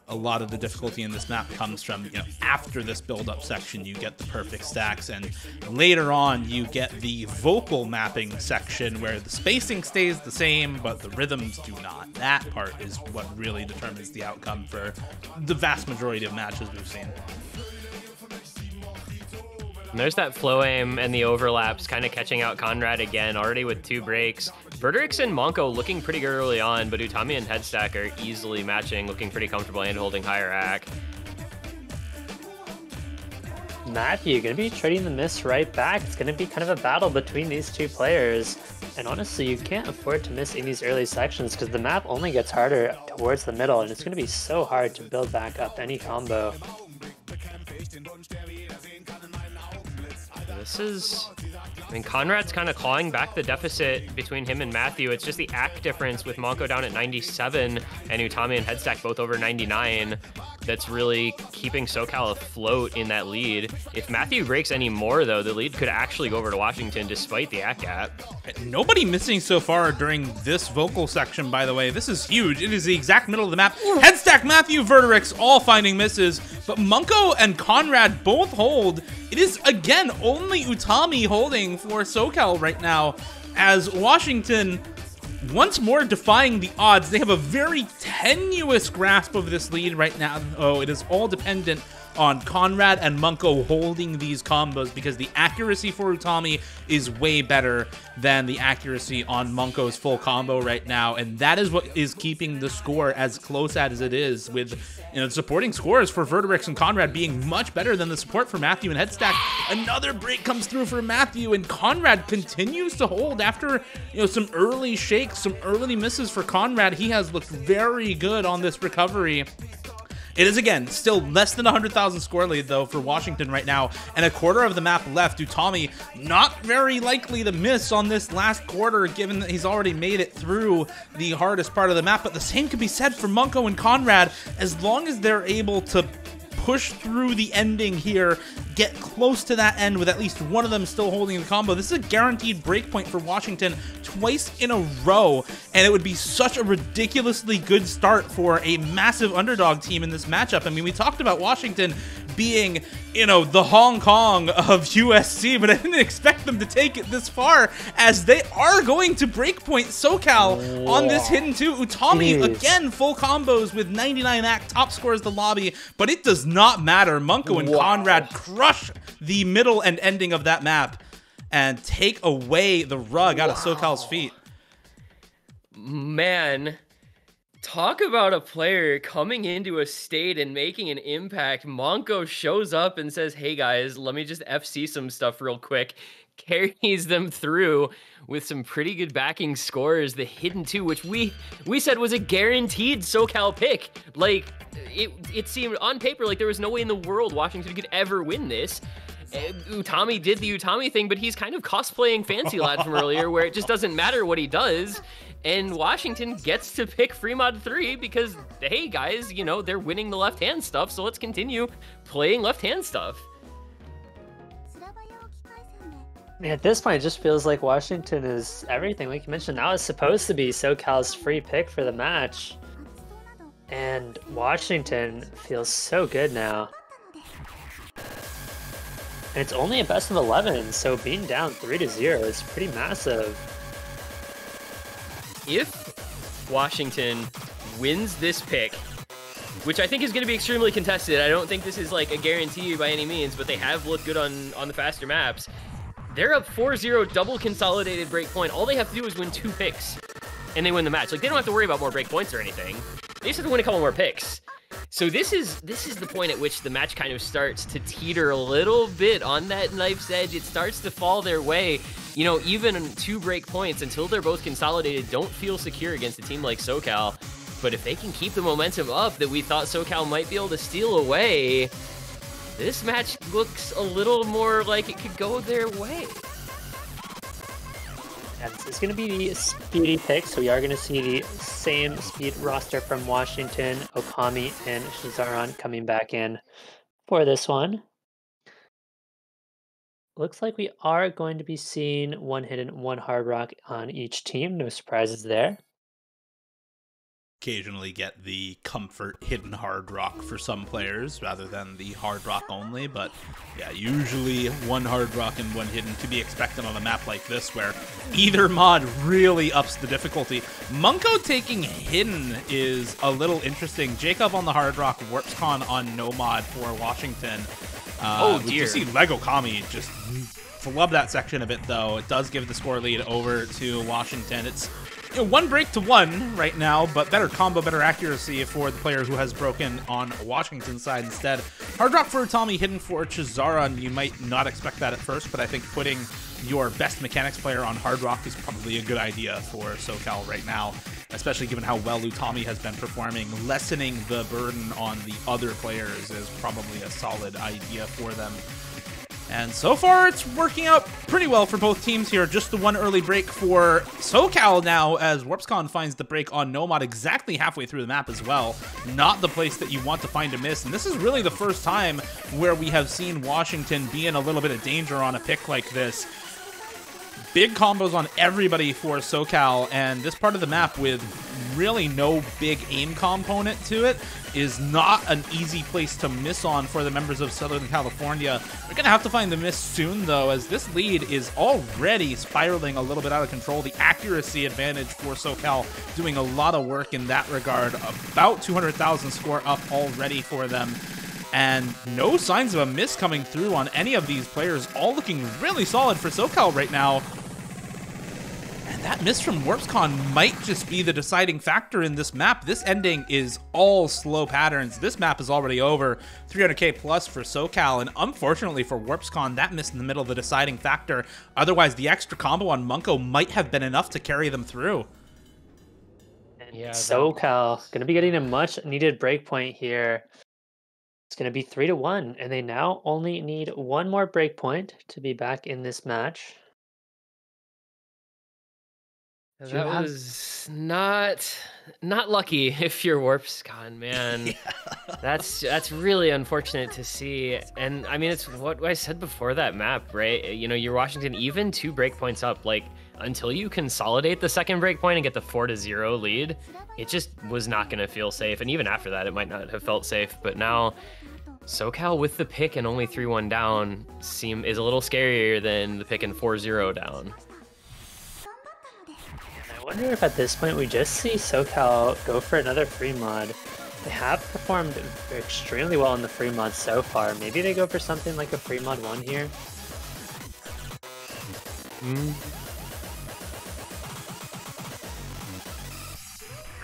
[SPEAKER 3] a lot of the difficulty in this map comes from, after this build-up section, you get the perfect stacks, and later on you get the vocal mapping section where the spacing stays the same, but the rhythms do not. That part is what really determines the outcome for the vast majority of matches we've seen.
[SPEAKER 5] And there's that flow aim and the overlaps kind of catching out Conrad again, already with 2 breaks. Verderix and Monko looking pretty good early on, but Utami and Headstack are easily matching, looking pretty comfortable and holding higher rack.
[SPEAKER 4] Matthew going to be trading the miss right back. It's going to be kind of a battle between these 2 players. And honestly, you can't afford to miss in these early sections, because the map only gets harder towards the middle, and it's going to be so hard to build back up any combo.
[SPEAKER 5] This is, Conrad's kind of clawing back the deficit between him and Matthew. It's just the ACK difference with Monko down at 97 and Utami and Headstack both over 99 that's really keeping SoCal afloat in that lead. If Matthew breaks any more, though, the lead could actually go over to Washington despite the ACK gap.
[SPEAKER 3] Nobody missing so far during this vocal section, by the way. This is huge. It is the exact middle of the map. Headstack, Matthew, Verderix all finding misses, but Monko and Conrad both hold. It is, again, only Utami holding for SoCal right now, as Washington once more defying the odds. They have a very tenuous grasp of this lead right now. Oh, it is all dependent on Conrad and Monko holding these combos, because the accuracy for Utami is way better than the accuracy on Monko's full combo right now, and that is what is keeping the score as close as it is, with supporting scores for Verderix and Conrad being much better than the support for Matthew and Headstack. Another break comes through for Matthew, and Conrad continues to hold after some early shakes, some early misses for Conrad. He has looked very good on this recovery. It is, again, still less than 100,000 score lead, though, for Washington right now, and a quarter of the map left. Utami not very likely to miss on this last quarter, given that he's already made it through the hardest part of the map, but the same could be said for Monko and Conrad. As long as they're able to push through the ending here, get close to that end with at least one of them still holding the combo. This is a guaranteed breakpoint for Washington twice in a row, and it would be such a ridiculously good start for a massive underdog team in this matchup. I mean, we talked about Washington being, you know, the Hong Kong of USC, but I didn't expect them to take it this far, as they are going to breakpoint SoCal on this hidden 2. Utami, again, full combos with 99 act, top scores the lobby, but it does not matter. Munko and Conrad crush the middle and ending of that map and take away the rug out of SoCal's feet.
[SPEAKER 5] Man, talk about a player coming into a state and making an impact. Monko shows up and says, hey guys, let me just FC some stuff real quick. Carries them through with some pretty good backing scores. The hidden 2, which we said was a guaranteed SoCal pick. Like, it seemed on paper like there was no way in the world Washington could ever win this. Utami did the Utami thing, but he's kind of cosplaying Fancy Lad from earlier, where it just doesn't matter what he does. And Washington gets to pick Fremod 3 because, hey guys, you know, they're winning the left-hand stuff, so let's continue playing left-hand stuff.
[SPEAKER 4] At this point, it just feels like Washington is everything. Like you mentioned, that was supposed to be SoCal's free pick for the match. And Washington feels so good now. And it's only a best of 11, so being down 3-0 is pretty massive.
[SPEAKER 5] If Washington wins this pick, which I think is going to be extremely contested, I don't think this is like a guarantee by any means, but they have looked good on the faster maps. They're up 4-0 double consolidated breakpoint. All they have to do is win 2 picks, and they win the match. Like, they don't have to worry about more breakpoints or anything. They just have to win a couple more picks. So this is the point at which the match kind of starts to teeter a little bit on that knife's edge. It starts to fall their way. You know, even 2 break points until they're both consolidated don't feel secure against a team like SoCal. But if they can keep the momentum up that we thought SoCal might be able to steal away, this match looks a little more like it could go their way.
[SPEAKER 4] And this is going to be the speedy pick, so we are going to see the same speed roster from Washington, Okami, and Shizaran coming back in for this one. Looks like we are going to be seeing 1 hidden, 1 hard rock on each team. No surprises there.
[SPEAKER 3] Occasionally get the comfort hidden hard rock for some players rather than the hard rock only, but yeah, usually 1 hard rock and 1 hidden to be expected on a map like this where either mod really ups the difficulty. Munko taking hidden is a little interesting. Jacob on the hard rock, WarpsCon on no mod for Washington.
[SPEAKER 5] Oh dear.
[SPEAKER 3] You see Lego Kami just flub that section a bit though. It does give the score lead over to Washington. It's 1 break to 1 right now, but better combo, better accuracy for the player who has broken on Washington's side instead. Hard rock for Utami, hidden for Chizaran. You might not expect that at first, but I think putting your best mechanics player on hard rock is probably a good idea for SoCal right now, especially given how well Utami has been performing. Lessening the burden on the other players is probably a solid idea for them. And so far, it's working out pretty well for both teams here. Just the 1 early break for SoCal now, as WarpsCon finds the break on Nomad exactly halfway through the map as well. Not the place that you want to find a miss. And this is really the first time where we have seen Washington be in a little bit of danger on a pick like this. Big combos on everybody for SoCal, and this part of the map with really no big aim component to it is not an easy place to miss on for the members of Southern California. We're going to have to find the miss soon, though, as this lead is already spiraling a little bit out of control. The accuracy advantage for SoCal doing a lot of work in that regard. About 200,000 score up already for them. And no signs of a miss coming through on any of these players. All looking really solid for SoCal right now. And that miss from WarpsCon might just be the deciding factor in this map. This ending is all slow patterns. This map is already over 300k plus for SoCal. And unfortunately for WarpsCon, that miss in the middle of the deciding factor. Otherwise, the extra combo on Munko might have been enough to carry them through.
[SPEAKER 4] Yeah, SoCal going to be getting a much needed breakpoint here. It's going to be 3-1, and they now only need 1 more breakpoint to be back in this match.
[SPEAKER 5] That was not lucky if your warp's gone, man. That's really unfortunate to see. And I mean, it's what I said before that map, right? You know, you're Washington even 2 breakpoints up, like until you consolidate the second breakpoint and get the 4-0 lead, it just was not going to feel safe. And even after that, it might not have felt safe. But now SoCal with the pick and only 3-1 down is a little scarier than the pick and 4-0 down.
[SPEAKER 4] I wonder if at this point we just see SoCal go for another free mod. They have performed extremely well in the free mod so far. Maybe they go for something like a free mod 1 here.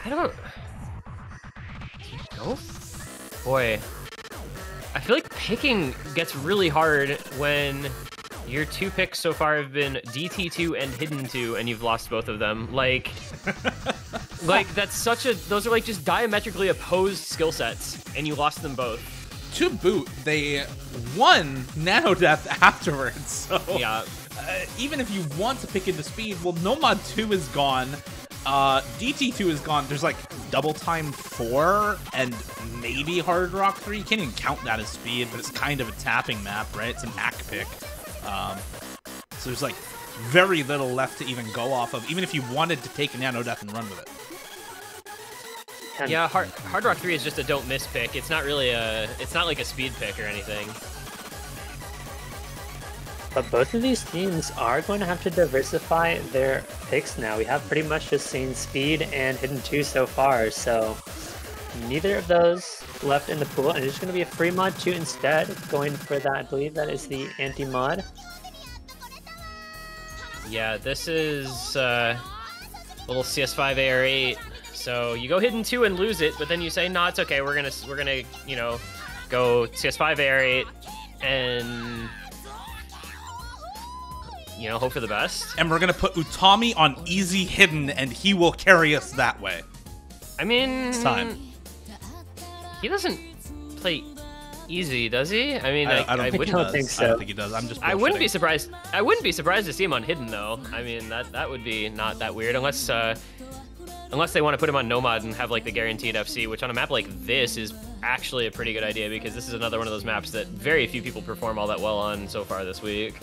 [SPEAKER 5] I don't know. Boy, I feel like picking gets really hard when your 2 picks so far have been DT2 and Hidden 2, and you've lost both of them. Like that's such a... Those are like just diametrically opposed skill sets, and you lost them both.
[SPEAKER 3] To boot, they won Nano Death afterwards, so...
[SPEAKER 5] Yeah.
[SPEAKER 3] Even if you want to pick into speed, well, Nomad 2 is gone. DT2 is gone. There's like Double Time 4 and maybe Hard Rock 3. You can't even count that as speed, but it's kind of a tapping map, right? It's an ACK pick. So there's like very little left to even go off of, even if you wanted to take a Nano Death and run with it.
[SPEAKER 5] Yeah, Hard Rock 3 is just a don't miss pick. It's not really it's not like a speed pick or anything.
[SPEAKER 4] But both of these teams are going to have to diversify their picks now. We have pretty much just seen Speed and Hidden 2 so far, so neither of those left in the pool, and it's just going to be a free mod 2 instead, going for that. I believe that is the anti-mod.
[SPEAKER 5] Yeah, this is little CS5 AR8. So you go Hidden 2 and lose it, but then you say, no, it's okay. We're gonna, you know, go CS5 AR8 and, you know, hope for the best.
[SPEAKER 3] And we're gonna put Utami on easy Hidden, and he will carry us that way.
[SPEAKER 5] I mean,
[SPEAKER 3] it's time.
[SPEAKER 5] He doesn't play easy, does he? I mean,
[SPEAKER 3] I don't
[SPEAKER 4] think so.
[SPEAKER 3] I don't think he does. I'm just.
[SPEAKER 5] I wouldn't be surprised. I wouldn't be surprised to see him on Hidden though. I mean, that would be not that weird, unless they want to put him on Nomad and have like the guaranteed FC, which on a map like this is actually a pretty good idea, because this is another one of those maps that very few people perform all that well on so far this week.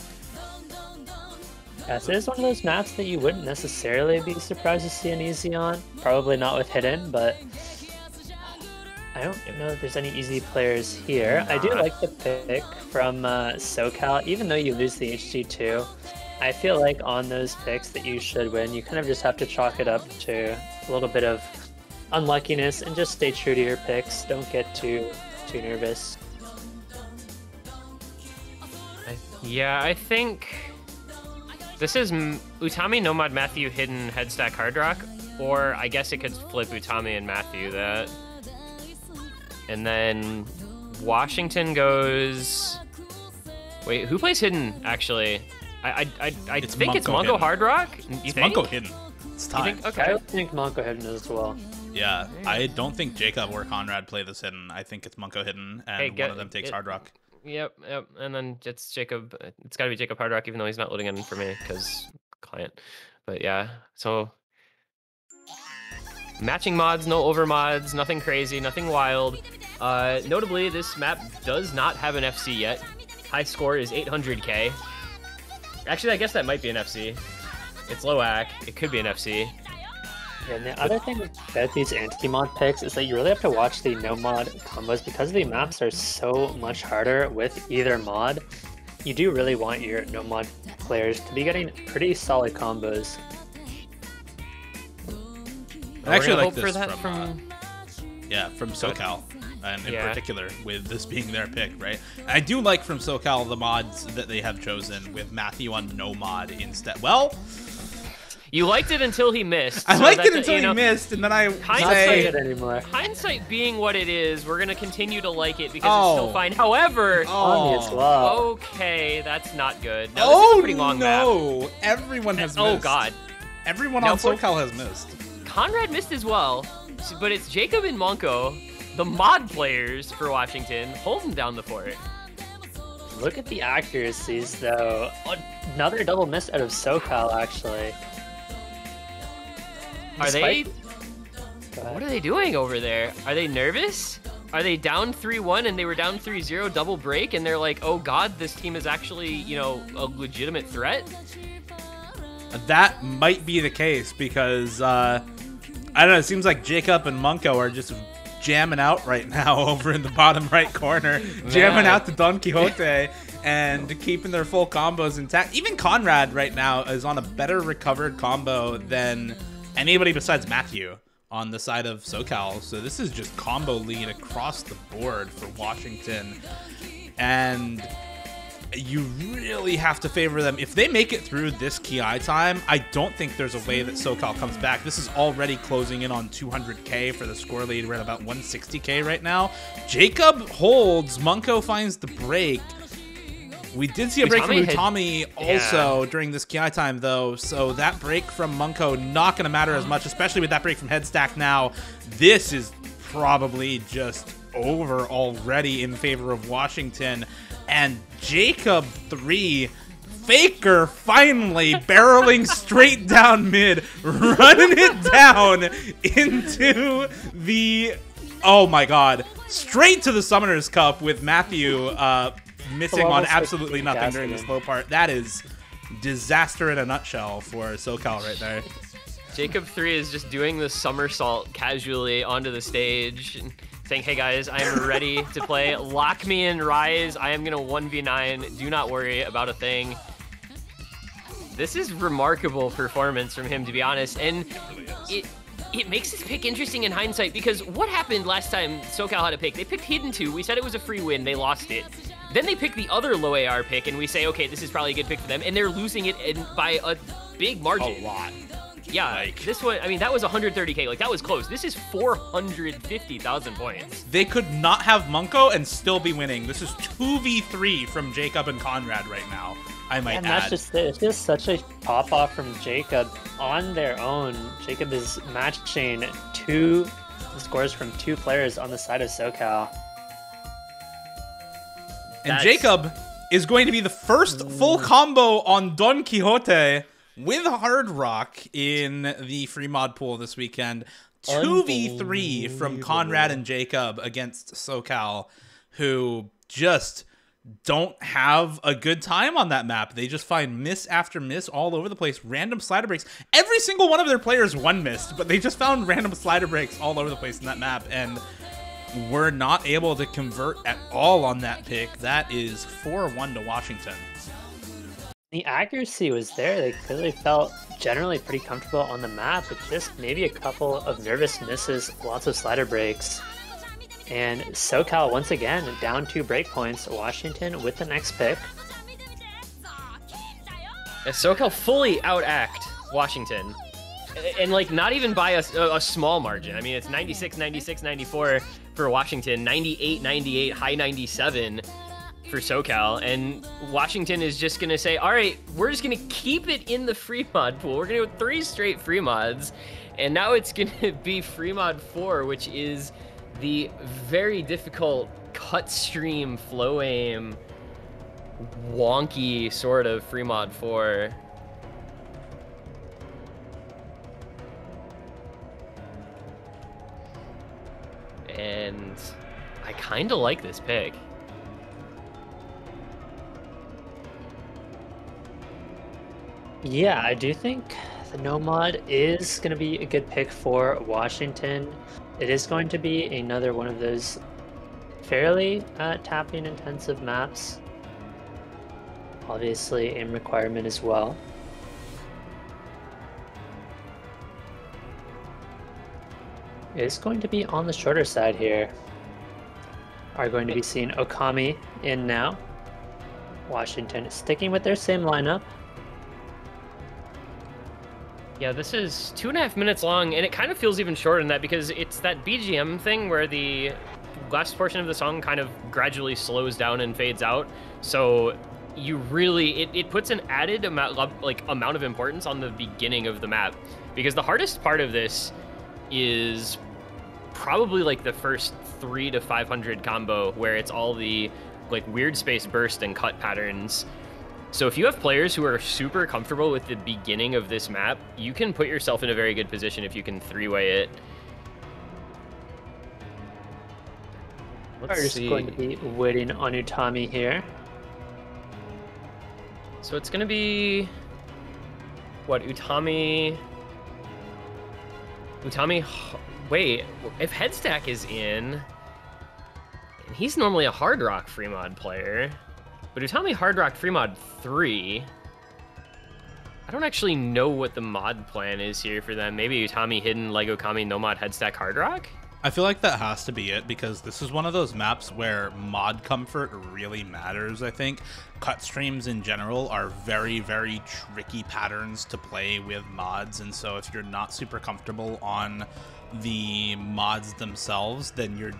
[SPEAKER 4] Yes, it is one of those maps that you wouldn't necessarily be surprised to see an easy on. Probably not with Hidden, but I don't know if there's any easy players here. I do like the pick from SoCal, even though you lose the HG2. I feel like on those picks that you should win, you kind of just have to chalk it up to a little bit of unluckiness and just stay true to your picks. Don't get too nervous.
[SPEAKER 5] Yeah, I think this is Utami, Nomad, Matthew, Hidden, Headstack, Hard Rock, or I guess it could flip Utami and Matthew that. And then Washington goes... Wait, who plays Hidden, actually? I think it's Monko
[SPEAKER 3] Hidden.
[SPEAKER 5] Hard Rock?
[SPEAKER 3] It's Monko Hidden. It's time.
[SPEAKER 5] Okay.
[SPEAKER 4] I think Monko Hidden as well.
[SPEAKER 3] Yeah, I don't think Jacob or Conrad play this Hidden. I think it's Monko Hidden, and one of them takes Hard Rock.
[SPEAKER 5] Yep. And then it's Jacob. It's got to be Jacob Hard Rock, even though he's not loading in for me because client. But yeah, so matching mods, no over mods, nothing crazy, nothing wild. Notably, this map does not have an FC yet. High score is 800k. Actually, I guess that might be an FC. It's low AC. It could be an FC.
[SPEAKER 4] Yeah, and the other thing about these anti-mod picks is that you really have to watch the no-mod combos. Because the maps are so much harder with either mod, you do really want your no-mod players to be getting pretty solid combos.
[SPEAKER 3] I actually like this
[SPEAKER 5] from
[SPEAKER 3] SoCal, and in particular, with this being their pick, right? I do like from SoCal the mods that they have chosen with Matthew on no mod instead. Well,
[SPEAKER 5] you liked it until he missed.
[SPEAKER 3] I liked it until he missed, and then I
[SPEAKER 5] hindsight being what it is, we're gonna continue to like it because it's still fine. However, okay, that's not good. Now, this is a pretty long map.
[SPEAKER 3] Everyone has missed.
[SPEAKER 5] Oh god,
[SPEAKER 3] everyone on SoCal has missed.
[SPEAKER 5] Conrad missed as well, but it's Jacob and Monko, the mod players for Washington, holding down the fort.
[SPEAKER 4] Look at the accuracies, though. Another double miss out of SoCal, actually.
[SPEAKER 5] Are they? What are they doing over there? Are they nervous? Are they down 3-1 and they were down 3-0 double break and they're like, oh god, this team is actually, you know, a legitimate threat?
[SPEAKER 3] That might be the case because, I don't know, it seems like Jacob and Munko are just jamming out right now over in the bottom right corner. Jamming out to Don Quixote and keeping their full combos intact. Even Conrad right now is on a better recovered combo than anybody besides Matthew on the side of SoCal. So this is just combo lead across the board for Washington. And you really have to favor them. If they make it through this KI time, I don't think there's a way that SoCal comes back. This is already closing in on 200k for the score lead. We're at about 160k right now. Jacob holds. Munko finds the break. We did see a break from Utami also during this KI time, though, so that break from Munko not going to matter as much, especially with that break from Headstack now. This is probably just over already in favor of Washington. And Jacob 3, Faker finally barreling straight down mid, running it down into the, oh my god, straight to the Summoner's Cup with Matthew missing on absolutely nothing during the slow part. That is disaster in a nutshell for SoCal right there.
[SPEAKER 5] Jacob 3 is just doing the somersault casually onto the stage and saying, hey guys, I am ready to play. Lock me in, Rise. I am going to 1v9. Do not worry about a thing. This is remarkable performance from him, to be honest. And it makes this pick interesting in hindsight, because what happened last time SoCal had a pick? They picked Hidden 2. We said it was a free win. They lost it. Then they pick the other low AR pick, and we say, okay, this is probably a good pick for them, and they're losing it by a big margin.
[SPEAKER 3] A lot.
[SPEAKER 5] Yeah, like, this one, I mean, that was 130k. Like, that was close. This is 450,000 points.
[SPEAKER 3] They could not have Munko and still be winning. This is 2v3 from Jacob and Conrad right now, I might add.
[SPEAKER 4] That's just it. It's just such a pop-off from Jacob on their own. Jacob is matching two scores from two players on the side of SoCal.
[SPEAKER 3] And Jacob is going to be the first full combo on Don Quixote with Hard Rock in the free mod pool this weekend. 2v3 from Conrad and Jacob against SoCal, who just don't have a good time on that map. They just find miss after miss all over the place. Random slider breaks. Every single one of their players one missed, but they just found random slider breaks all over the place in that map. And were not able to convert at all on that pick. That is 4-1 to Washington.
[SPEAKER 4] The accuracy was there. They clearly felt generally pretty comfortable on the map, but just maybe a couple of nervous misses, lots of slider breaks. And SoCal, once again, down 2 breakpoints. Washington with the next pick.
[SPEAKER 5] SoCal fully outact Washington. And, like, not even by a small margin. I mean, it's 96, 96, 94 for Washington, 98, 98, high 97 for SoCal. And Washington is just going to say, all right, we're just going to keep it in the free mod pool. We're going to go 3 straight free mods. And now it's going to be free mod 4, which is the very difficult cut stream, flow aim, wonky sort of free mod 4. And I kind of like this pick.
[SPEAKER 4] Yeah, I do think the no mod is going to be a good pick for Washington. It is going to be another one of those fairly tapping intensive maps. Obviously, aim requirement as well. Is going to be on the shorter side here. Are going to be seeing Okami in now. Washington sticking with their same lineup.
[SPEAKER 5] Yeah, this is 2.5 minutes long, and it kind of feels even shorter than that because it's that BGM thing where the last portion of the song kind of gradually slows down and fades out. So you really, it puts an added amount of importance on the beginning of the map, because the hardest part of this is probably like the first 3 to 500 combo, where it's all the like weird space burst and cut patterns. So if you have players who are super comfortable with the beginning of this map, you can put yourself in a very good position if you can three-way it.
[SPEAKER 4] We're just going to be waiting on Utami here.
[SPEAKER 5] So it's going to be... What, Utami... Wait, if Headstack is in... And he's normally a Hard Rock free mod player. But Utami Hard Rock free mod 3... I don't actually know what the mod plan is here for them. Maybe Utami hidden Lego Kami no mod Headstack Hard Rock?
[SPEAKER 3] I feel like that has to be it, because this is one of those maps where mod comfort really matters, I think. Cut streams in general are very, very tricky patterns to play with mods, and so if you're not super comfortable on the mods themselves, then you're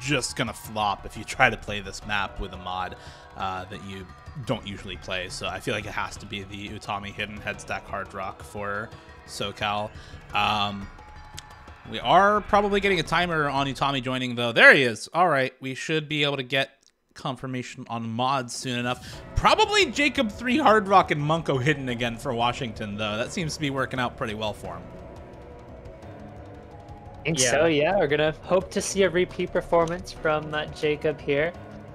[SPEAKER 3] just gonna flop if you try to play this map with a mod that you don't usually play. So I feel like it has to be the Utami hidden Headstack Hard Rock for SoCal. We are probably getting a timer on Utami joining, though. There he is. All right, we should be able to get confirmation on mods soon enough. Probably Jacob 3 Hard Rock and Munko hidden again for Washington, though. That seems to be working out pretty well for him.
[SPEAKER 4] I think so, yeah. We're going to hope to see a repeat performance from Jacob here.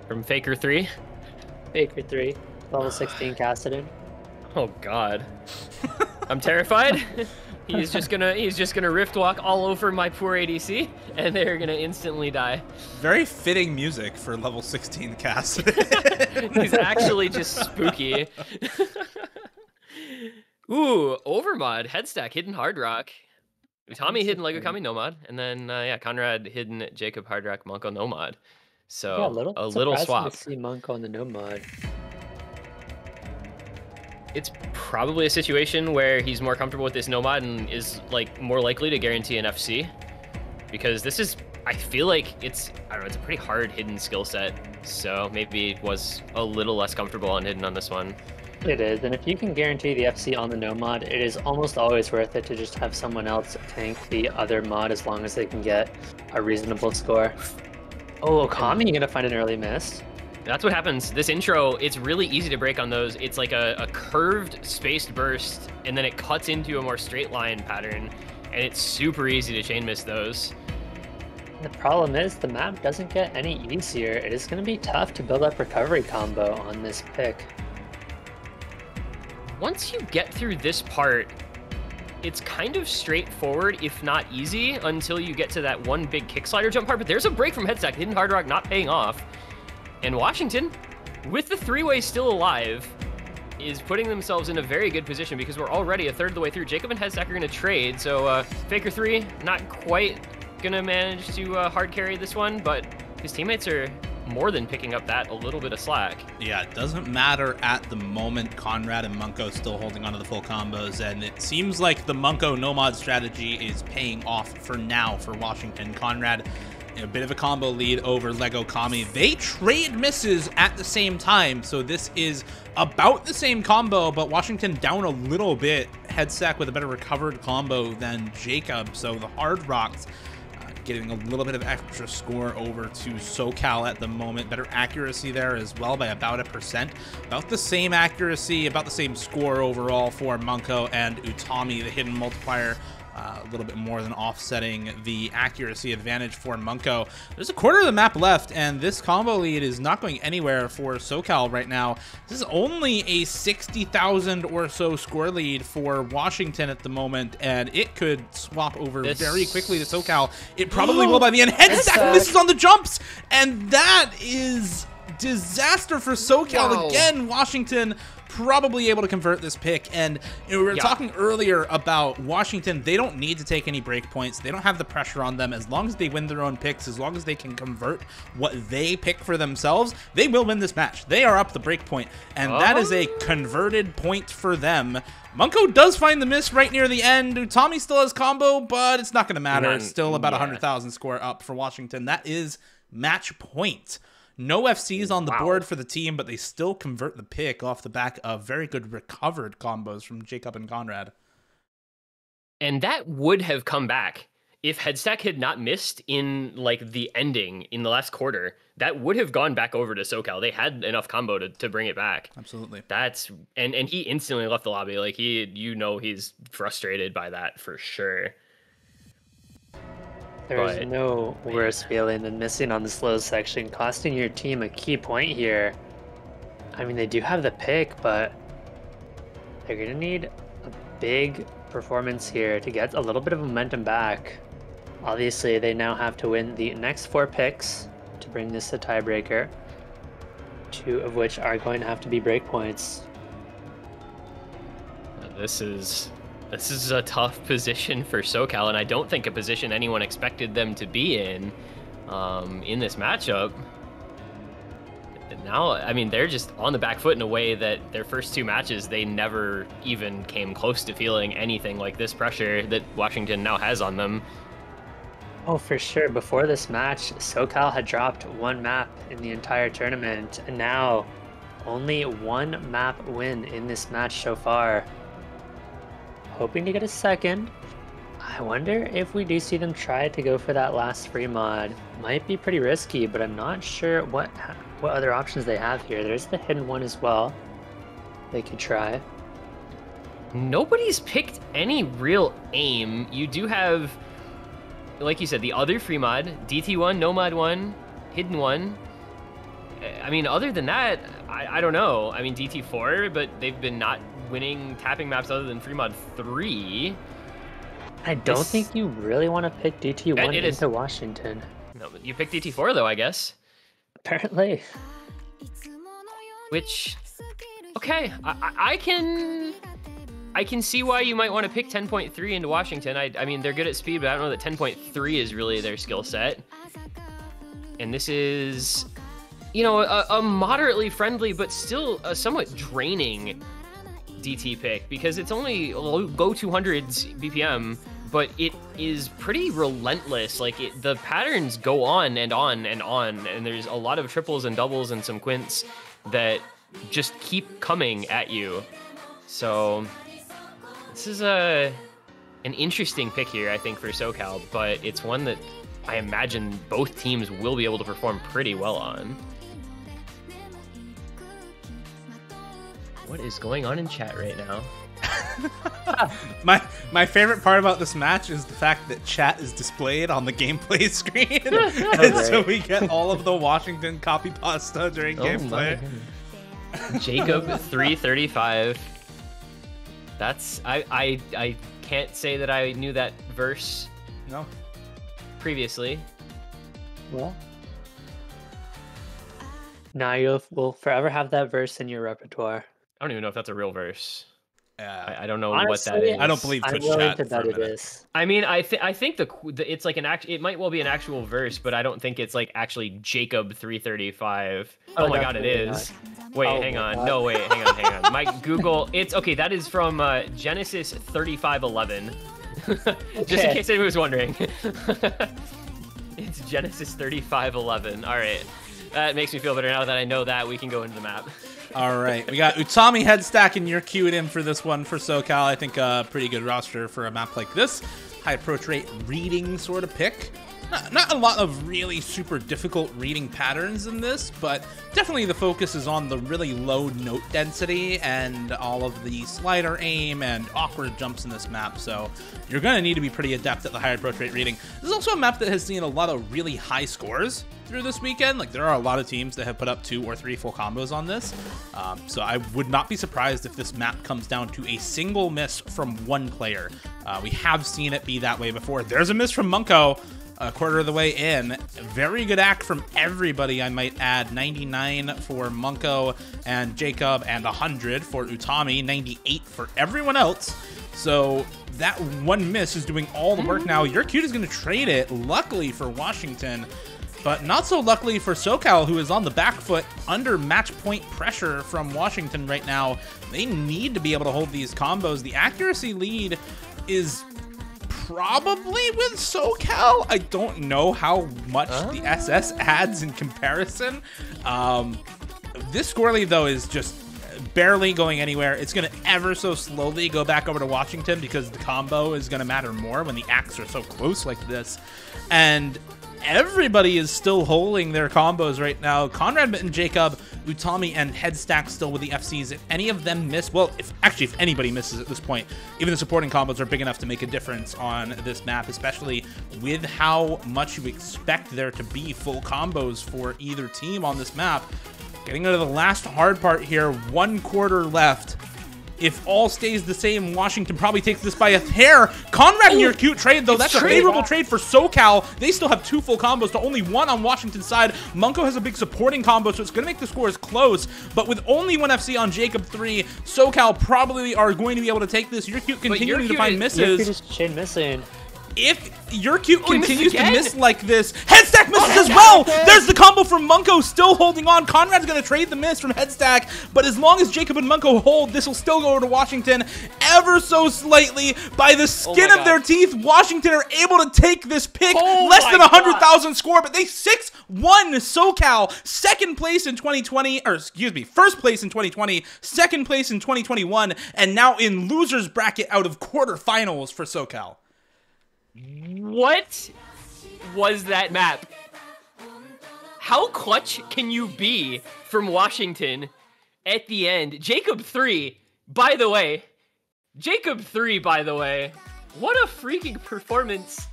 [SPEAKER 5] From Faker 3?
[SPEAKER 4] Faker 3, level 16 Cassidon.
[SPEAKER 5] Oh, God. I'm terrified. He's just gonna rift walk all over my poor ADC, and they're gonna instantly die.
[SPEAKER 3] Very fitting music for level 16 cast.
[SPEAKER 5] He's actually just spooky. Ooh, Overmod, Headstack, hidden Hard Rock. Utami hidden Lego Kami no mod, and then yeah, Conrad hidden Jacob Hard Rock Monko no mod. So
[SPEAKER 4] yeah,
[SPEAKER 5] a little swap.
[SPEAKER 4] To see Monko on the no mod.
[SPEAKER 5] It's probably a situation where he's more comfortable with this no mod and is like more likely to guarantee an FC, because this is, I feel like it's, I don't know, it's a pretty hard hidden skill set. So maybe was a little less comfortable on hidden on this one.
[SPEAKER 4] It is, and if you can guarantee the FC on the no mod, it is almost always worth it to just have someone else tank the other mod as long as they can get a reasonable score. Oh, Okami, you're gonna find an early miss.
[SPEAKER 5] That's what happens. This intro, it's really easy to break on those. It's like a curved spaced burst, and then it cuts into a more straight line pattern, and it's super easy to chain miss those.
[SPEAKER 4] The problem is the map doesn't get any easier. It is going to be tough to build up recovery combo on this pick.
[SPEAKER 5] Once you get through this part, it's kind of straightforward, if not easy, until you get to that one big kick slider jump part. But there's a break from Headstack, hidden Hard Rock not paying off. And Washington, with the three-way still alive, is putting themselves in a very good position because we're already a third of the way through. Jacob and Headstack are going to trade, so Faker 3 not quite going to manage to hard carry this one, but his teammates are more than picking up that a little bit of slack.
[SPEAKER 3] Yeah, it doesn't matter at the moment. Conrad and Munko still holding onto the full combos, and it seems like the Munko no-mod strategy is paying off for now for Washington. Conrad, a bit of a combo lead over Lego Kami. They trade misses at the same time, so this is about the same combo, but Washington down a little bit. Headstack with a better recovered combo than Jacob, so the Hard Rocks getting a little bit of extra score over to SoCal at the moment. Better accuracy there as well by about 1%. About the same accuracy, about the same score overall for Munko and Utami. The hidden multiplier a little bit more than offsetting the accuracy advantage for Munko. There's a quarter of the map left, and this combo lead is not going anywhere for SoCal right now. This is only a 60,000 or so score lead for Washington at the moment, and it could swap over very quickly to SoCal. It probably will by the end. Headstack misses on the jumps, and that is disaster for SoCal. Again, Washington probably able to convert this pick. And we were talking earlier about Washington. They don't need to take any break points. They don't have the pressure on them. As long as they win their own picks, as long as they can convert what they pick for themselves, they will win this match. They are up the break point, and that is a converted point for them. Munko does find the miss right near the end. Utami still has combo, but it's not going to matter. It's still about 100,000 score up for Washington. That is match point. No FCs on the board for the team, but they still convert the pick off the back of very good recovered combos from Jacob and Conrad.
[SPEAKER 5] And that would have come back if Headstack had not missed in like the ending in the last quarter, that would have gone back over to SoCal. They had enough combo to bring it back.
[SPEAKER 3] Absolutely.
[SPEAKER 5] And he instantly left the lobby. Like he's frustrated by that for sure.
[SPEAKER 4] There's no worse feeling than missing on the slow section, costing your team a key point here. I mean, they do have the pick, but they're going to need a big performance here to get a little bit of momentum back. Obviously, they now have to win the next 4 picks to bring this to tiebreaker, 2 of which are going to have to be breakpoints.
[SPEAKER 5] This is a tough position for SoCal, and I don't think a position anyone expected them to be in this matchup. Now, I mean, they're just on the back foot in a way that their first 2 matches, they never even came close to feeling anything like this pressure that Washington now has on them.
[SPEAKER 4] Oh, for sure. Before this match, SoCal had dropped 1 map in the entire tournament, and now only 1 map win in this match so far. Hoping to get a second. I wonder if we do see them try to go for that last free mod. Might be pretty risky, but I'm not sure what other options they have here. There's the hidden one as well they could try.
[SPEAKER 5] Nobody's picked any real aim. You do have, like you said, the other free mod, DT1, Nomad 1, Hidden 1. I mean, other than that, I don't know. I mean, DT4, but they've been not winning tapping maps other than free mod 3.
[SPEAKER 4] I don't think you really want to pick DT1 into Washington.
[SPEAKER 5] No, but you picked DT4 though, I guess.
[SPEAKER 4] Apparently.
[SPEAKER 5] Which, okay, I can see why you might want to pick 10.3 into Washington. I mean, they're good at speed, but I don't know that 10.3 is really their skill set. And this is, you know, a moderately friendly, but still a somewhat draining DT pick, because it's only go 200s BPM, but it is pretty relentless. Like the patterns go on and on and on, and there's a lot of triples and doubles and some quints that just keep coming at you. So this is an interesting pick here, I think, for SoCal, but it's one that I imagine both teams will be able to perform pretty well on. What is going on in chat right now?
[SPEAKER 3] My favorite part about this match is the fact that chat is displayed on the gameplay screen. And so we get all of the Washington copy pasta during gameplay.
[SPEAKER 5] Jacob 335. That's I can't say that I knew that verse.
[SPEAKER 3] No.
[SPEAKER 5] Previously.
[SPEAKER 4] Well, now you will forever have that verse in your repertoire.
[SPEAKER 5] I don't even know if that's a real verse.
[SPEAKER 3] Yeah,
[SPEAKER 5] I don't know
[SPEAKER 4] honestly,
[SPEAKER 5] what that is.
[SPEAKER 3] I don't believe Twitch chat.
[SPEAKER 4] It is.
[SPEAKER 5] I mean, I think it's like it might well be an actual verse, but I don't think it's like actually Jacob 335. Oh my god, it is. Wait, hang on. No, wait, hang on. My Google, it's okay. That is from Genesis 35:11. Just in case anyone was wondering. It's Genesis 35:11. All right, that makes me feel better now that I know that. We can go into the map.
[SPEAKER 3] All right, we got Utami Headstack, and you're queued in for this one for SoCal. I think a pretty good roster for a map like this. High approach rate reading sort of pick. Not a lot of really super difficult reading patterns in this, but definitely the focus is on the really low note density and all of the slider aim and awkward jumps in this map. So you're going to need to be pretty adept at the high approach rate reading. This is also a map that has seen a lot of really high scores through this weekend. Like, there are a lot of teams that have put up 2 or 3 full combos on this. So I would not be surprised if this map comes down to a single miss from one player. We have seen it be that way before. There's a miss from Munko. A quarter of the way in. Very good act from everybody, I might add. 99 for Munko and Jacob, and 100 for Utami, 98 for everyone else. So that one miss is doing all the work now. Your Cute is going to trade it, luckily for Washington, but not so luckily for SoCal, who is on the back foot under match point pressure from Washington right now. They need to be able to hold these combos. The accuracy lead is probably with SoCal. I don't know how much the SS adds in comparison. This score lead, though, is just barely going anywhere. It's going to ever so slowly go back over to Washington because the combo is going to matter more when the acts are so close like this. And everybody is still holding their combos right now. Conrad, Mitten, Jacob, Utami, and Headstack still with the FCs. If any of them miss, well, if anybody misses at this point, even the supporting combos are big enough to make a difference on this map, especially with how much you expect there to be full combos for either team on this map. Getting into the last hard part here, 1 quarter left. If all stays the same, Washington probably takes this by a hair. Conrad and your cute trade, though. That's a favorable trade for SoCal. They still have 2 full combos to only 1 on Washington's side. Munko has a big supporting combo, so it's going to make the scores close. But with only 1 FC on Jacob 3, SoCal probably are going to be able to take this. Your cute continuing to find misses.
[SPEAKER 4] Your cute is chain missing.
[SPEAKER 3] If your cute continues to miss like this, Headstack misses as well. There's the combo from Munko still holding on. Conrad's going to trade the miss from Headstack, but as long as Jacob and Munko hold, this will still go over to Washington ever so slightly. By the skin of their teeth, Washington are able to take this pick. Less than 100,000 score, but they 6-1 SoCal. Second place in 2020, or excuse me, first place in 2020, second place in 2021, and now in loser's bracket out of quarterfinals for SoCal.
[SPEAKER 5] What was that map? How clutch can you be from Washington at the end? Jacob 3, by the way. What a freaking performance.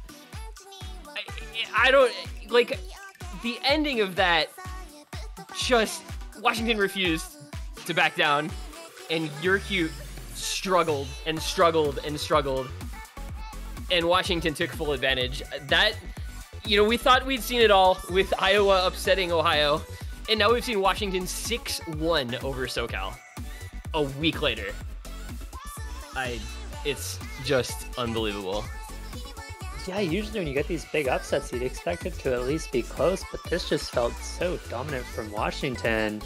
[SPEAKER 5] I don't, like, the ending of that, just, Washington refused to back down, and your cute struggled and struggled and struggled. And Washington took full advantage. That, you know, we thought we'd seen it all with Iowa upsetting Ohio, and now we've seen Washington 6-1 over SoCal a week later. It's just unbelievable.
[SPEAKER 4] Yeah, usually when you get these big upsets, you'd expect it to at least be close, but this just felt so dominant from Washington.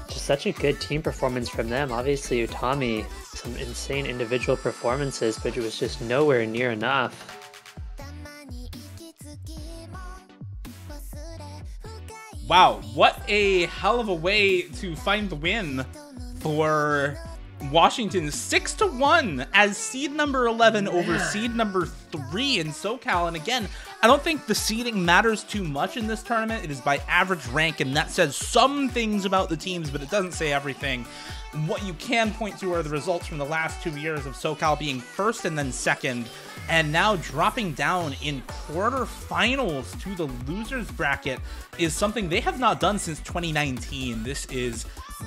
[SPEAKER 4] Just such a good team performance from them. Obviously, Utami, some insane individual performances, but it was just nowhere near enough.
[SPEAKER 3] Wow, what a hell of a way to find the win for Washington. 6-1 as seed number 11 over seed number 3 in SoCal. And again, I don't think the seeding matters too much in this tournament. It is by average rank, and that says some things about the teams, but it doesn't say everything. What you can point to are the results from the last 2 years of SoCal being first and then second, and now dropping down in quarterfinals to the losers bracket is something they have not done since 2019. This is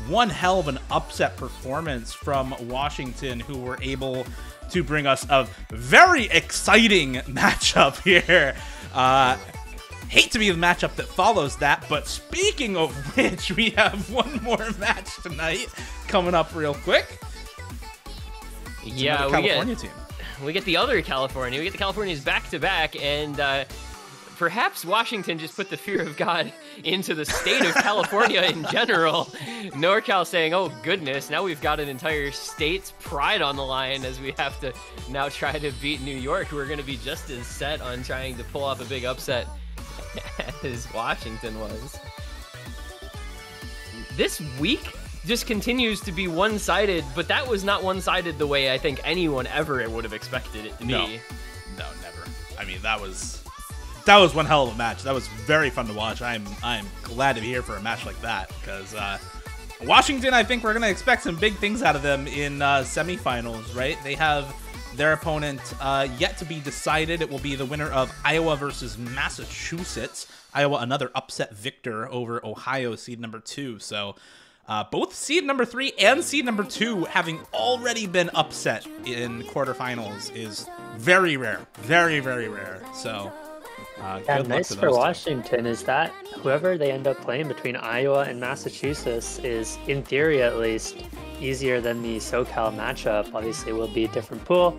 [SPEAKER 3] one hell of an upset performance from Washington, who were able to bring us a very exciting matchup here. Hate to be the matchup that follows that, but speaking of which, we have one more match tonight coming up real quick.
[SPEAKER 5] Yeah, we get the other California. We get the Californias back-to-back, and perhaps Washington just put the fear of God into the state of California in general. NorCal saying, oh goodness, now we've got an entire state's pride on the line as we have to now try to beat New York, who are going to be just as set on trying to pull off a big upset as Washington was. This week just continues to be one-sided, but that was not one-sided the way I think anyone ever would have expected it to be.
[SPEAKER 3] No, never. I mean, that was one hell of a match. That was very fun to watch. I'm glad to be here for a match like that, because Washington, I think we're going to expect some big things out of them in semifinals, right? They have their opponent yet to be decided. It will be the winner of Iowa versus Massachusetts. Iowa, another upset victor over Ohio, seed number 2. So both seed number 3 and seed number 2 having already been upset in quarterfinals is very rare. Very, very rare. So
[SPEAKER 4] yeah, nice for Washington is that whoever they end up playing between Iowa and Massachusetts is, in theory at least, easier than the SoCal matchup. Obviously, it will be a different pool,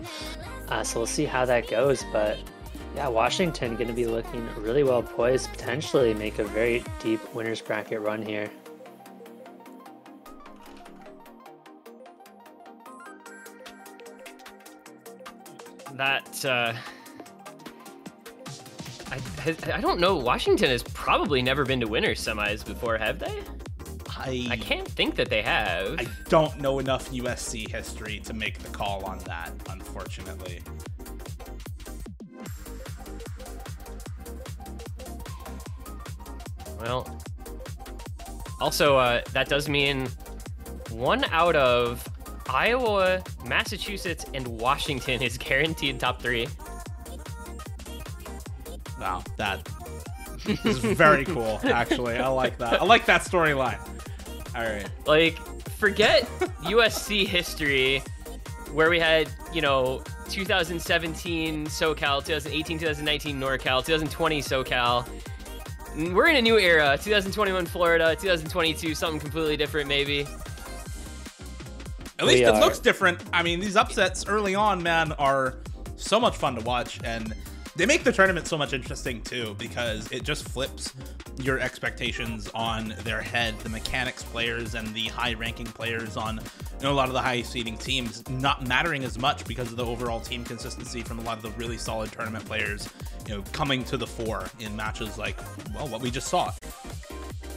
[SPEAKER 4] so we'll see how that goes. But yeah, Washington going to be looking really well poised, potentially make a very deep winners bracket run here.
[SPEAKER 5] That I don't know. Washington has probably never been to winners semis before, have they? I can't think that they have.
[SPEAKER 3] I don't know enough USC history to make the call on that, unfortunately.
[SPEAKER 5] Well, also, that does mean 1 out of Iowa, Massachusetts, and Washington is guaranteed top 3.
[SPEAKER 3] Wow, that is very cool, actually. I like that. I like that storyline. All right.
[SPEAKER 5] Like, forget USC history, where we had, 2017 SoCal, 2018, 2019 NorCal, 2020 SoCal. We're in a new era, 2021 Florida, 2022, something completely different, maybe.
[SPEAKER 3] At least it looks different. I mean, these upsets early on, man, are so much fun to watch, and they make the tournament so much interesting, too, because it just flips your expectations on their head. The mechanics players and the high-ranking players on a lot of the high-seeding teams not mattering as much because of the overall team consistency from a lot of the really solid tournament players, coming to the fore in matches like, well, what we just saw.